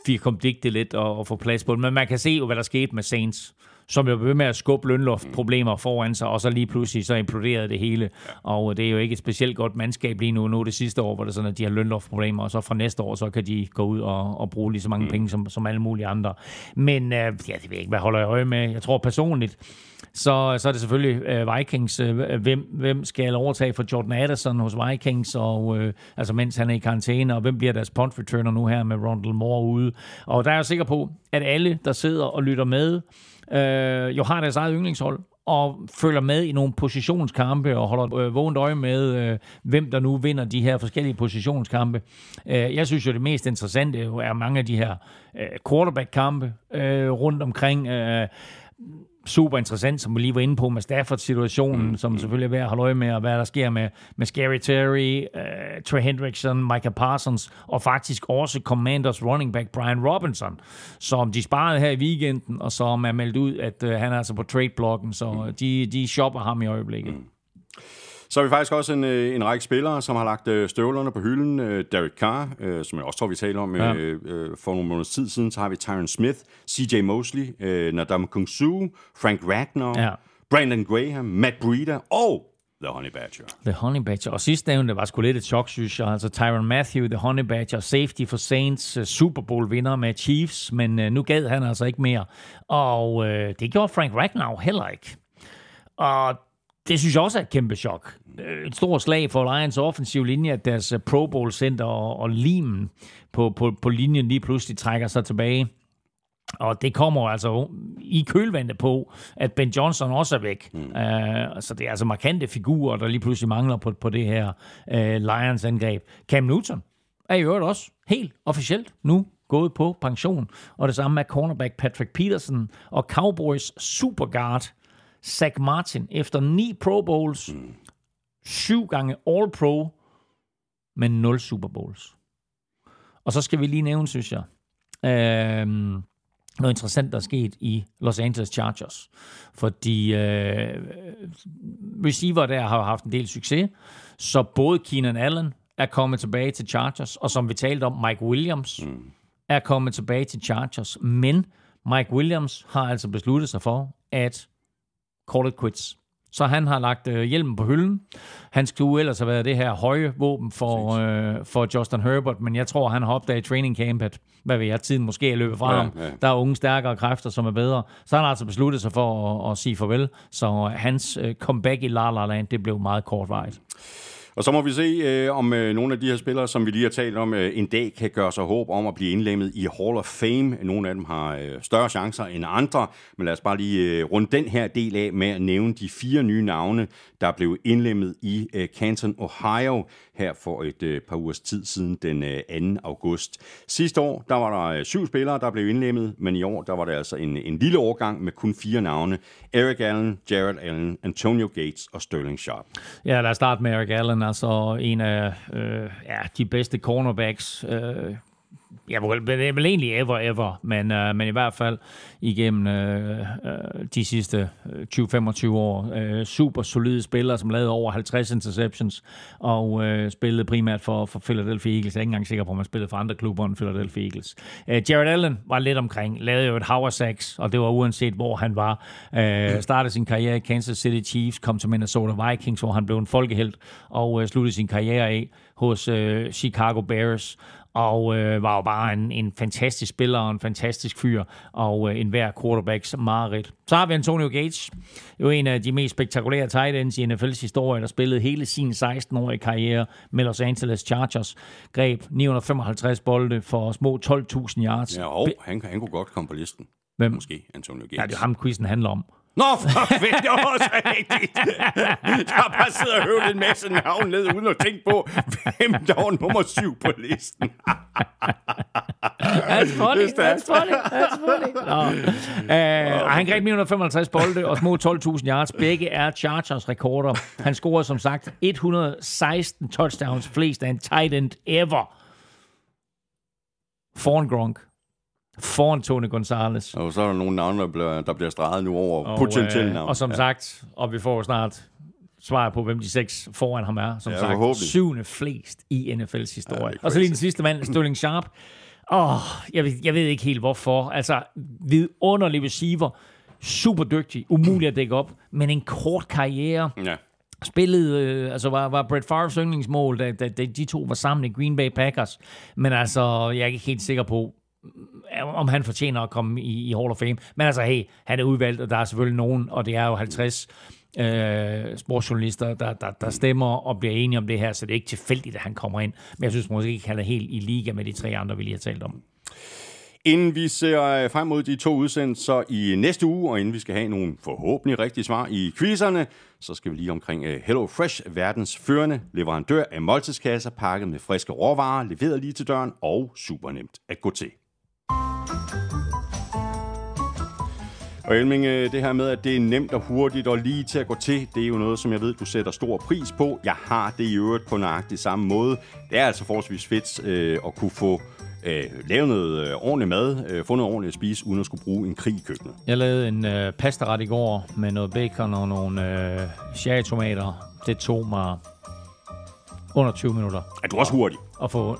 Speaker 3: firkomdigte lidt og få plads på det. Men man kan se jo, hvad der skete med Saints, som jo blev med at skubbe lønloftproblemer foran sig, og så lige pludselig så imploderede det hele. Og det er jo ikke et specielt godt mandskab lige nu. Nu det sidste år, hvor det sådan, at de har lønloftproblemer, og så fra næste år, så kan de gå ud og bruge lige så mange penge som alle mulige andre. Men ja, det ved jeg ikke, hvad holder jeg øje med. Jeg tror personligt, så er det selvfølgelig Vikings. Hvem skal overtage for Jordan Addison hos Vikings, og altså mens han er i karantæne, og hvem bliver deres punt returner nu her med Rondale Moore ude. Og der er jeg sikker på, at alle, der sidder og lytter med, jo har deres eget yndlingshold, og følger med i nogle positionskampe, og holder vågent øje med, hvem der nu vinder de her forskellige positionskampe. Jeg synes jo, det mest interessante er mange af de her quarterback-kampe rundt omkring. Super interessant, som vi lige var inde på med Stafford-situationen, som selvfølgelig er værd at holde øje med, og hvad der sker med Scary Terry, Trey Hendrickson, Micah Parsons, og faktisk også Commanders running back Brian Robinson, som de sparede her i weekenden, og som er meldt ud, at han er altså på trade-blokken, så de shopper ham i øjeblikket.
Speaker 1: Så har vi faktisk også en række spillere, som har lagt støvlerne på hylden. Derek Carr, som jeg også tror, vi taler om for nogle måneder tid siden. Så har vi Tyron Smith, CJ Mosley, Ndamukong Kungsu, Frank Ragnar, Brandon Graham, Matt Breida og The Honey Badger.
Speaker 3: The Honey Badger. Og sidstnævnte var sgu lidt et chok, synes jeg. Altså Tyrann Mathieu, The Honey Badger, safety for Saints, Super Bowl vinder med Chiefs, men nu gad han altså ikke mere. Og det gjorde Frank Ragnar heller ikke. Og det synes jeg også er et kæmpe chok. Et stort slag for Lions offensiv linje, at deres Pro Bowl center og limen på linjen lige pludselig trækker sig tilbage. Og det kommer altså i kølvandet på, at Ben Johnson også er væk. Så det er altså markante figurer, der lige pludselig mangler på det her Lions angreb. Cam Newton er i øvrigt også helt officielt nu gået på pension. Og det samme med cornerback Patrick Peterson og Cowboys superguard Zach Martin efter 9 Pro Bowls. 7 gange All-Pro, men 0 Super Bowls. Og så skal vi lige nævne, synes jeg, noget interessant, der er sket i Los Angeles Chargers. Fordi receiver der har haft en del succes, så både Keenan Allen er kommet tilbage til Chargers, og som vi talte om, Mike Williams er kommet tilbage til Chargers, men Mike Williams har altså besluttet sig for at call it quits. Så han har lagt hjelmen på hylden. Han skulle ellers have været det her høje våben for Justin Herbert, men jeg tror, han har opdaget training camp, at hvad ved jeg, tiden måske er løbet fra ham. Ja. Der er unge, stærkere kræfter, som er bedre. Så han har altså besluttet sig for at sige farvel. Så hans comeback i La La Land, det blev meget kortvarigt.
Speaker 1: Og så må vi se, om nogle af de her spillere, som vi lige har talt om, en dag kan gøre sig håb om at blive indlemmet i Hall of Fame. Nogle af dem har større chancer end andre, men lad os bare lige runde den her del af med at nævne de 4 nye navne, der blev indlemmet i Canton, Ohio, her for et par ugers tid siden den 2. august. Sidste år, der var der 7 spillere, der blev indlemmet, men i år, der var det altså en lille årgang med kun 4 navne. Eric Allen, Jared Allen, Antonio Gates og Sterling Sharp. Ja,
Speaker 3: lad os starte med Eric Allen, altså en af de bedste cornerbacks, vel egentlig ever, men i hvert fald igennem de sidste 20-25 år. Super solide spillere, som lavede over 50 interceptions, og spillede primært for Philadelphia Eagles. Jeg er ikke engang sikker på, om man spillede for andre klubber end Philadelphia Eagles. Jared Allen var lidt omkring, lavede jo et hav af sacks, og det var uanset, hvor han var. Startede sin karriere i Kansas City Chiefs, kom til Minnesota Vikings, hvor han blev en folkehelt, og sluttede sin karriere af hos Chicago Bears. Og var jo bare en fantastisk spiller og en fantastisk fyr, og en hver quarterbacks mareridt. Så har vi Antonio Gates, jo en af de mest spektakulære tight ends i NFL's historie, der spillede hele sin 16-årige karriere med Los Angeles Chargers. Greb 955 bolde for små 12.000 yards.
Speaker 1: Ja, og han kunne godt komme på listen.
Speaker 3: Hvem?
Speaker 1: Måske Antonio Gates.
Speaker 3: Ja, det er ham, quizzen handler om.
Speaker 1: Nå, for fedt, det var også rigtigt. Jeg har bare siddet og hørt en masse navn ned, uden at tænke på, hvem der var nummer 7 på listen.
Speaker 3: That's funny. Han greb 955 bolde og små 12.000 yards. Begge er Chargers rekorder. Han scorede som sagt 116 touchdowns, flest af en tight end ever. Foran Gronk. Foran Tony Gonzalez.
Speaker 1: Og så er der nogle navne, der bliver streget nu over potentielle navne.
Speaker 3: Og som sagt, og vi får snart svar på, hvem de 6 foran ham er. Som sagt, 7. flest i NFL's historie. Og så lige den sidste mand, Sterling Sharp. Jeg ved ikke helt hvorfor. Altså, vidunderlig receiver. Super dygtig. Umulig at dække op. Men en kort karriere.
Speaker 1: Ja.
Speaker 3: Spillede, var Brett Favres yndlingsmål, da de to var sammen i Green Bay Packers. Men altså, jeg er ikke helt sikker på, om han fortjener at komme i Hall of Fame. Men altså, hey, han er udvalgt, og der er selvfølgelig nogen, og det er jo 50 sportsjournalister, der stemmer og bliver enige om det her, så det er ikke tilfældigt, at han kommer ind. Men jeg synes måske ikke, han er helt i liga med de 3 andre, vi lige har talt om.
Speaker 1: Inden vi ser frem mod de 2 udsendelser i næste uge, og inden vi skal have nogle forhåbentlig rigtige svar i quizerne, så skal vi lige omkring Hello Fresh, verdens førende leverandør af måltidskasser, pakket med friske råvarer, leveret lige til døren og super nemt at gå til. Og Elming, det her med, at det er nemt og hurtigt og lige til at gå til, det er jo noget, som jeg ved, du sætter stor pris på. Jeg har det i øvrigt på nøjagtig samme måde. Det er altså forholdsvis fedt at kunne få lave noget ordentligt mad, få noget ordentligt at spise, uden at skulle bruge en krig i køkkenet.
Speaker 3: Jeg lavede en pastaret i går med noget bacon og nogle cherrytomater. Det tog mig under 20 minutter.
Speaker 1: Er du også hurtig?
Speaker 3: At få,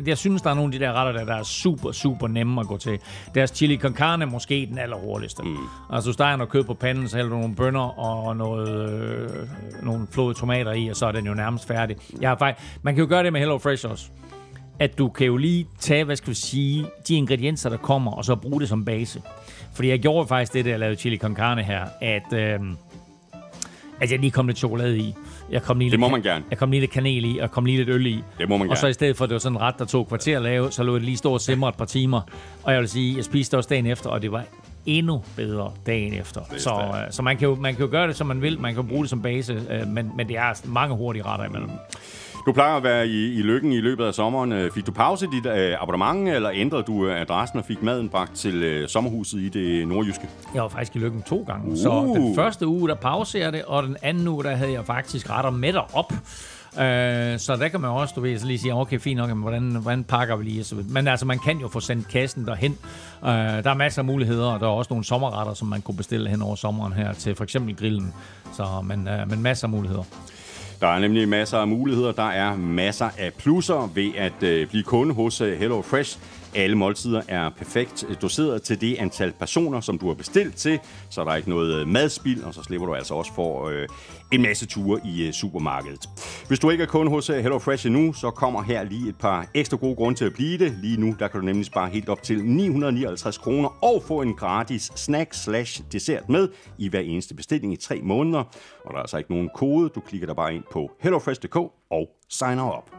Speaker 3: jeg synes, der er nogle af de der retter, der er super, super nemme at gå til. Deres chili con carne er måske den allerhurtigste. Altså, du steger noget kød på panden, så hælder du nogle bønner og nogle flåede tomater i, og så er den jo nærmest færdig. Man kan jo gøre det med Hello Fresh også. At du kan jo lige tage, de ingredienser, der kommer, og så bruge det som base. Fordi jeg gjorde faktisk det, da jeg lavede chili con carne her, at jeg lige kom lidt chokolade i.
Speaker 1: Det må man gerne.
Speaker 3: Jeg kom lige lidt kanel i, og kom lige lidt øl i.
Speaker 1: Det må man gerne.
Speaker 3: Og så i stedet for, at det var sådan en ret, der tog kvarter at lave, så lå det lige stå og simre et par timer. Og jeg vil sige, jeg spiste også dagen efter, og det var endnu bedre dagen efter. Så man kan jo gøre det, som man vil. Man kan bruge det som base, men det er mange hurtige retter imellem.
Speaker 1: Du plejer at være i Løkken i løbet af sommeren. Fik du pause i dit abonnement, eller ændrede du adressen og fik maden bragt til sommerhuset i det nordjyske?
Speaker 3: Jeg var faktisk i Løkken 2 gange. Så den første uge, der pauserede jeg det, og den anden uge, der havde jeg faktisk retter med op. Så der kan man også, du ved, så lige sige, okay, fint nok, men hvordan pakker vi lige? Men altså, man kan jo få sendt kassen derhen. Der er masser af muligheder, og der er også nogle sommerretter, som man kunne bestille hen over sommeren her til for eksempel grillen. Så, men masser af muligheder.
Speaker 1: Der er nemlig masser af muligheder. Der er masser af plusser ved at blive kunde hos Hello Fresh. Alle måltider er perfekt doseret til det antal personer, som du har bestilt til, så der er ikke noget madspild, og så slipper du altså også for en masse ture i supermarkedet. Hvis du ikke er kunde hos Hello Fresh endnu, så kommer her lige et par ekstra gode grunde til at blive det. Lige nu der kan du nemlig spare helt op til 959 kroner og få en gratis snack/dessert med i hver eneste bestilling i 3 måneder. Og der er altså ikke nogen kode. Du klikker der bare ind på hellofresh.dk og signer op.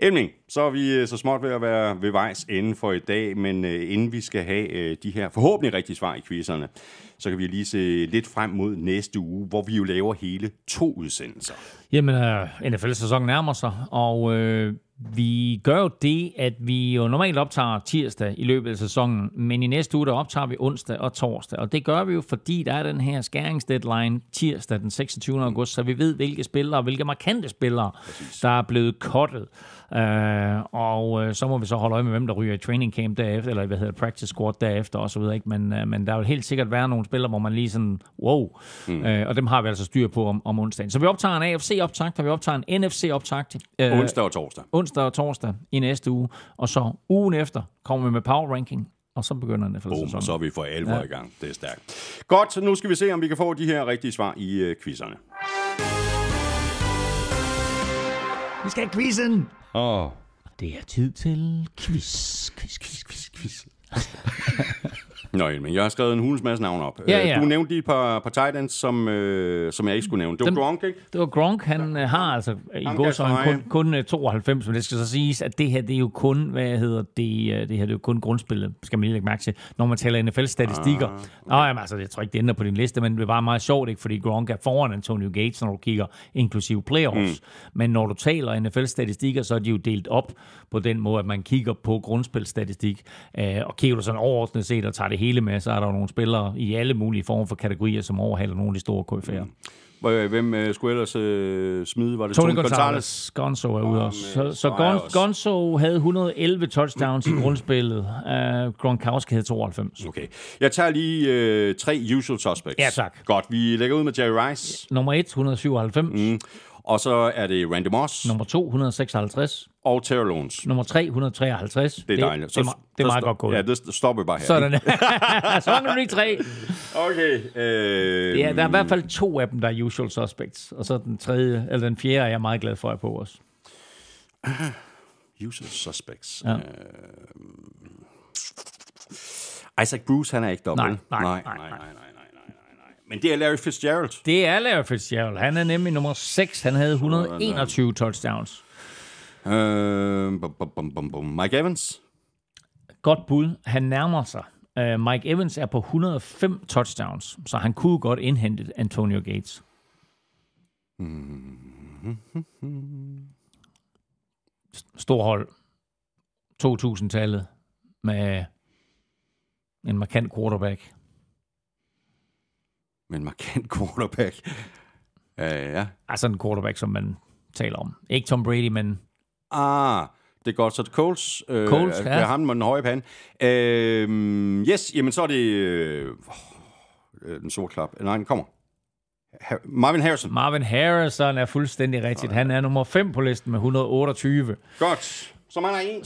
Speaker 1: Elming, så er vi så småt ved at være ved vejs ende for i dag, men inden vi skal have de her forhåbentlig rigtige svar i quizzerne, så kan vi lige se lidt frem mod næste uge, hvor vi jo laver hele 2 udsendelser.
Speaker 3: Jamen, NFL-sæsonen nærmer sig, og vi gør jo det, at vi jo normalt optager tirsdag i løbet af sæsonen, men i næste uge, der optager vi onsdag og torsdag. Og det gør vi jo, fordi der er den her skæringsdeadline tirsdag den 26. august, så vi ved, hvilke spillere, hvilke markante spillere, der er blevet cuttet. Og så må vi så holde øje med, hvem der ryger i training camp derefter, eller practice squad derefter og så videre. Ikke? Men der vil helt sikkert være nogle spillere, hvor man lige sådan, wow. Og dem har vi altså styr på om onsdagen. Så vi optager en AFC-optakt, og vi optager en NFC-optakt.
Speaker 1: Onsdag og torsdag.
Speaker 3: Onsdag og torsdag i næste uge. Og så ugen efter kommer vi med power ranking. Og så begynder den
Speaker 1: NFL-sæsonen. Og så er vi for alvor i gang. Det er stærkt. Godt, så nu skal vi se, om vi kan få de her rigtige svar i quizzerne.
Speaker 3: Vi skal have quizzen! Det er tid til quiz.
Speaker 1: Nå, men jeg har skrevet en hulens masse navn op.
Speaker 3: Ja.
Speaker 1: Du nævnte lige et par tight ends, som jeg ikke skulle nævne. Det var Gronk, ikke?
Speaker 3: Det var Gronk. Han har altså i går så kun 92, men det skal så siges, at det her, det er jo kun, det her det er jo kun grundspillet, skal man lige lægge mærke til, når man taler NFL-statistikker. Jamen, altså, jeg tror ikke, det ender på din liste, men det var meget sjovt, ikke? Fordi Gronk er foran Antonio Gates, når du kigger inklusive playoffs. Men når du taler NFL-statistikker, så er de jo delt op på den måde, at man kigger på grundspilstatistik, og kigger du sådan overordnet set og tager det hele med, så er der jo nogle spillere i alle mulige former for kategorier, som overhaler nogle af de store KF'er.
Speaker 1: Hvem skulle ellers smide? Var det
Speaker 3: Tony Gonzalez? Gonzo er ude også. Så Gonzo havde 111 touchdowns i grundspillet. Gronkowski havde 92.
Speaker 1: Okay. Jeg tager lige 3 usual suspects.
Speaker 3: Ja, tak.
Speaker 1: Godt, vi lægger ud med Jerry Rice.
Speaker 3: Nummer 1, 197.
Speaker 1: Og så er det Randy Moss.
Speaker 3: Nummer 2, 156.
Speaker 1: Og Terrell Owens.
Speaker 3: Nummer 3, 153.
Speaker 1: Det er dejligt.
Speaker 3: Det er meget godt gået.
Speaker 1: Ja, det stopper bare her.
Speaker 3: Sådan. Så mangler vi 3.
Speaker 1: Okay.
Speaker 3: Ja, der er i hvert fald 2 af dem, der er usual suspects. Og så den fjerde er jeg meget glad for, at på os.
Speaker 1: Usual suspects.
Speaker 3: Ja.
Speaker 1: Isaac Bruce, han er ikke dobbelt.
Speaker 3: Nej.
Speaker 1: Men det er Larry Fitzgerald.
Speaker 3: Det er Larry Fitzgerald. Han er nemlig nummer 6. Han havde 121 touchdowns.
Speaker 1: Mike Evans.
Speaker 3: Godt bud. Han nærmer sig. Mike Evans er på 105 touchdowns, så han kunne godt indhente Antonio Gates. Stor hold. 2000-tallet med en markant quarterback.
Speaker 1: Men markant quarterback. Ja.
Speaker 3: Altså en quarterback, som man taler om. Ikke Tom Brady, men...
Speaker 1: Det er godt. Så det Coles.
Speaker 3: Coles, ja.
Speaker 1: Jeg har ham med den høje pande. Yes, jamen så er det... den sorte klap. Nej, den kommer. Marvin Harrison.
Speaker 3: Marvin Harrison er fuldstændig rigtigt. Han er nummer 5 på listen med 128.
Speaker 1: Godt. Så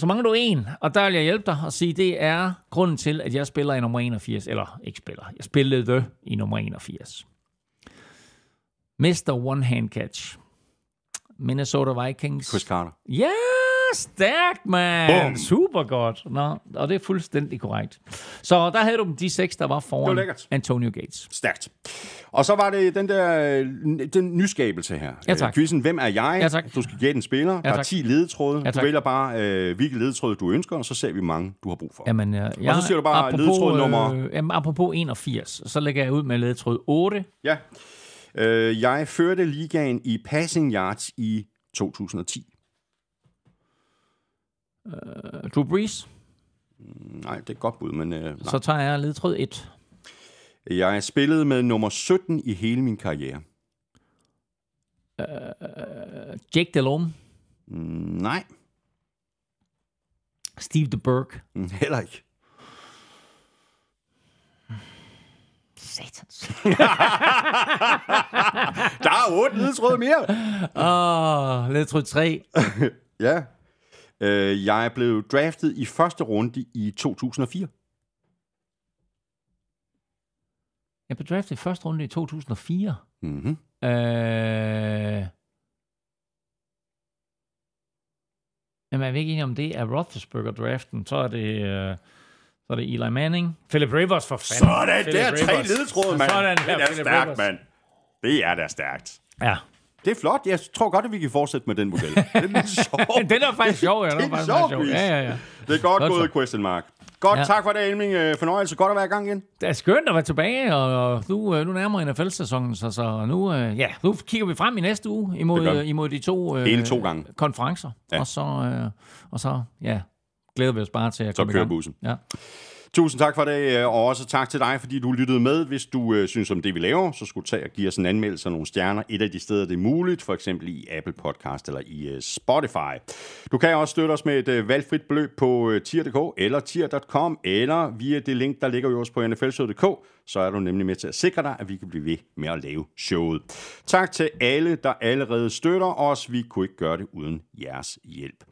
Speaker 1: mangler
Speaker 3: du en, og der vil jeg hjælpe dig og sige, det er grunden til, at jeg spiller i nummer 81, eller ikke spiller. Jeg spillede i nummer 81. Mr. One Hand Catch. Minnesota Vikings.
Speaker 1: Chris Carter.
Speaker 3: Ja, stærkt, man. Super godt. Nå, og det er fuldstændig korrekt. Så der havde du de 6, der var foran Antonio Gates.
Speaker 1: Stærkt. Og så var det den nyskabelse her.
Speaker 3: Ja, tak.
Speaker 1: Quizzen, hvem er jeg?
Speaker 3: Ja, tak.
Speaker 1: Du skal gætte en spiller.
Speaker 3: Ja,
Speaker 1: der er 10 ledetråde.
Speaker 3: Ja,
Speaker 1: du vælger bare, hvilke ledetråde du ønsker, og så ser vi, hvor mange du har brug for.
Speaker 3: Jamen,
Speaker 1: og så siger du bare ledetråd nummer...
Speaker 3: apropos 81, så lægger jeg ud med ledetråd 8.
Speaker 1: Ja. Jeg førte ligaen i passing yards i 2010.
Speaker 3: Drew Brees.
Speaker 1: Nej, det er et godt bud, men... nej.
Speaker 3: Så tager jeg ledtråd 1.
Speaker 1: Jeg spillede med nummer 17 i hele min karriere.
Speaker 3: Jake Delhomme.
Speaker 1: Nej.
Speaker 3: Steve DeBerg.
Speaker 1: Heller ikke.
Speaker 3: Satans.
Speaker 1: Der er 8 ledtråd mere.
Speaker 3: Ledtråd 3.
Speaker 1: Ja. Jeg blev draftet i første runde i 2004.
Speaker 3: Jeg blev draftet i første runde i 2004.
Speaker 1: Mm-hmm.
Speaker 3: Jamen, jeg ved ikke enig om det er Roethlisberger-draften. Så er det Eli Manning. Philip Rivers for fanden.
Speaker 1: Sådan, det er 3 ledtråd, mand.
Speaker 3: Sådan,
Speaker 1: det er stærkt, mand. Det er da stærkt.
Speaker 3: Ja.
Speaker 1: Det er flot. Jeg tror godt, at vi kan fortsætte med den model. Det er lidt sjovt.
Speaker 3: Den er faktisk sjov, ja.
Speaker 1: Det er sjovt,
Speaker 3: ja.
Speaker 1: Det er godt gået, question mark. Godt, tak for det, Elming. Fornøjelse. Godt at være i gang igen.
Speaker 3: Det er skønt at være tilbage, og nu nærmer NFL-sæsonen, så nu kigger vi frem i næste uge imod de 2
Speaker 1: hele 2 gange
Speaker 3: konferencer. Ja. Og så glæder vi os bare til at komme i gang.
Speaker 1: Så kører bussen.
Speaker 3: Ja.
Speaker 1: Tusind tak for det, og også tak til dig, fordi du lyttede med. Hvis du synes om det, vi laver, så skulle du tage og give os en anmeldelse af nogle stjerner. Et af de steder, det er muligt, for eksempel i Apple Podcast eller i Spotify. Du kan også støtte os med et valgfrit beløb på tier.dk eller tier.com, eller via det link, der ligger jo også på nflshowet.dk. Så er du nemlig med til at sikre dig, at vi kan blive ved med at lave showet. Tak til alle, der allerede støtter os. Vi kunne ikke gøre det uden jeres hjælp.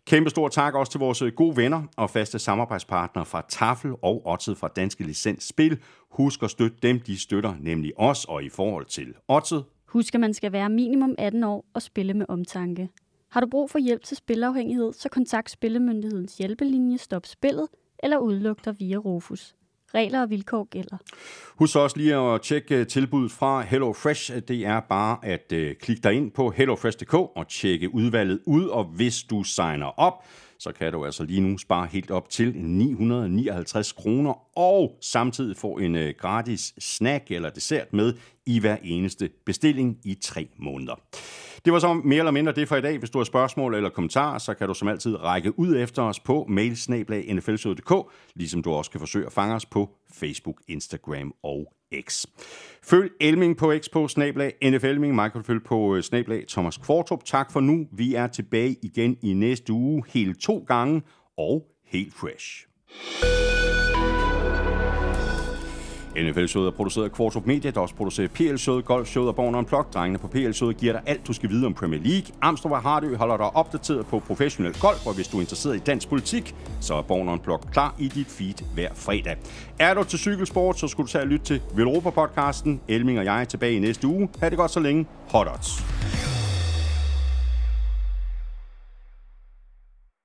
Speaker 1: Kæmpe stor tak også til vores gode venner og faste samarbejdspartnere fra Tafel og Odset fra Danske Licens Spil. Husk at støtte dem, de støtter nemlig os, og i forhold til Odset.
Speaker 2: Husk, at man skal være minimum 18 år og spille med omtanke. Har du brug for hjælp til spilafhængighed, så kontakt Spillemyndighedens hjælpelinje Stop Spillet eller udluk dig via Rufus. Regler og vilkår gælder.
Speaker 1: Husk også lige at tjekke tilbuddet fra HelloFresh. Det er bare at klikke dig ind på hellofresh.dk og tjekke udvalget ud. Og hvis du signer op, så kan du altså lige nu spare helt op til 959 kroner og samtidig få en gratis snack eller dessert med i hver eneste bestilling i 3 måneder. Det var så mere eller mindre det for i dag. Hvis du har spørgsmål eller kommentarer, så kan du som altid række ud efter os på mail@nflshowet.dk, ligesom du også kan forsøge at fange os på Facebook, Instagram og X. Følg Elming på X på @NFLming. Mig kan du følge på @Thomas Kvartrup. Tak for nu. Vi er tilbage igen i næste uge, helt 2 gange og helt fresh. NFL-showet er produceret af Kvartrup Media, der også producerer PL-showet, Golf-showet og Born Unplugged. Drengene på PL-showet giver dig alt, du skal vide om Premier League. Amstrup og Hardø holder dig opdateret på professionel golf, og hvis du er interesseret i dansk politik, så er Born Unplugged klar i dit feed hver fredag. Er du til cykelsport, så skulle du tage og lytte til Velropa-podcasten. Elming og jeg er tilbage i næste uge. Ha' det godt så længe. Hot odds.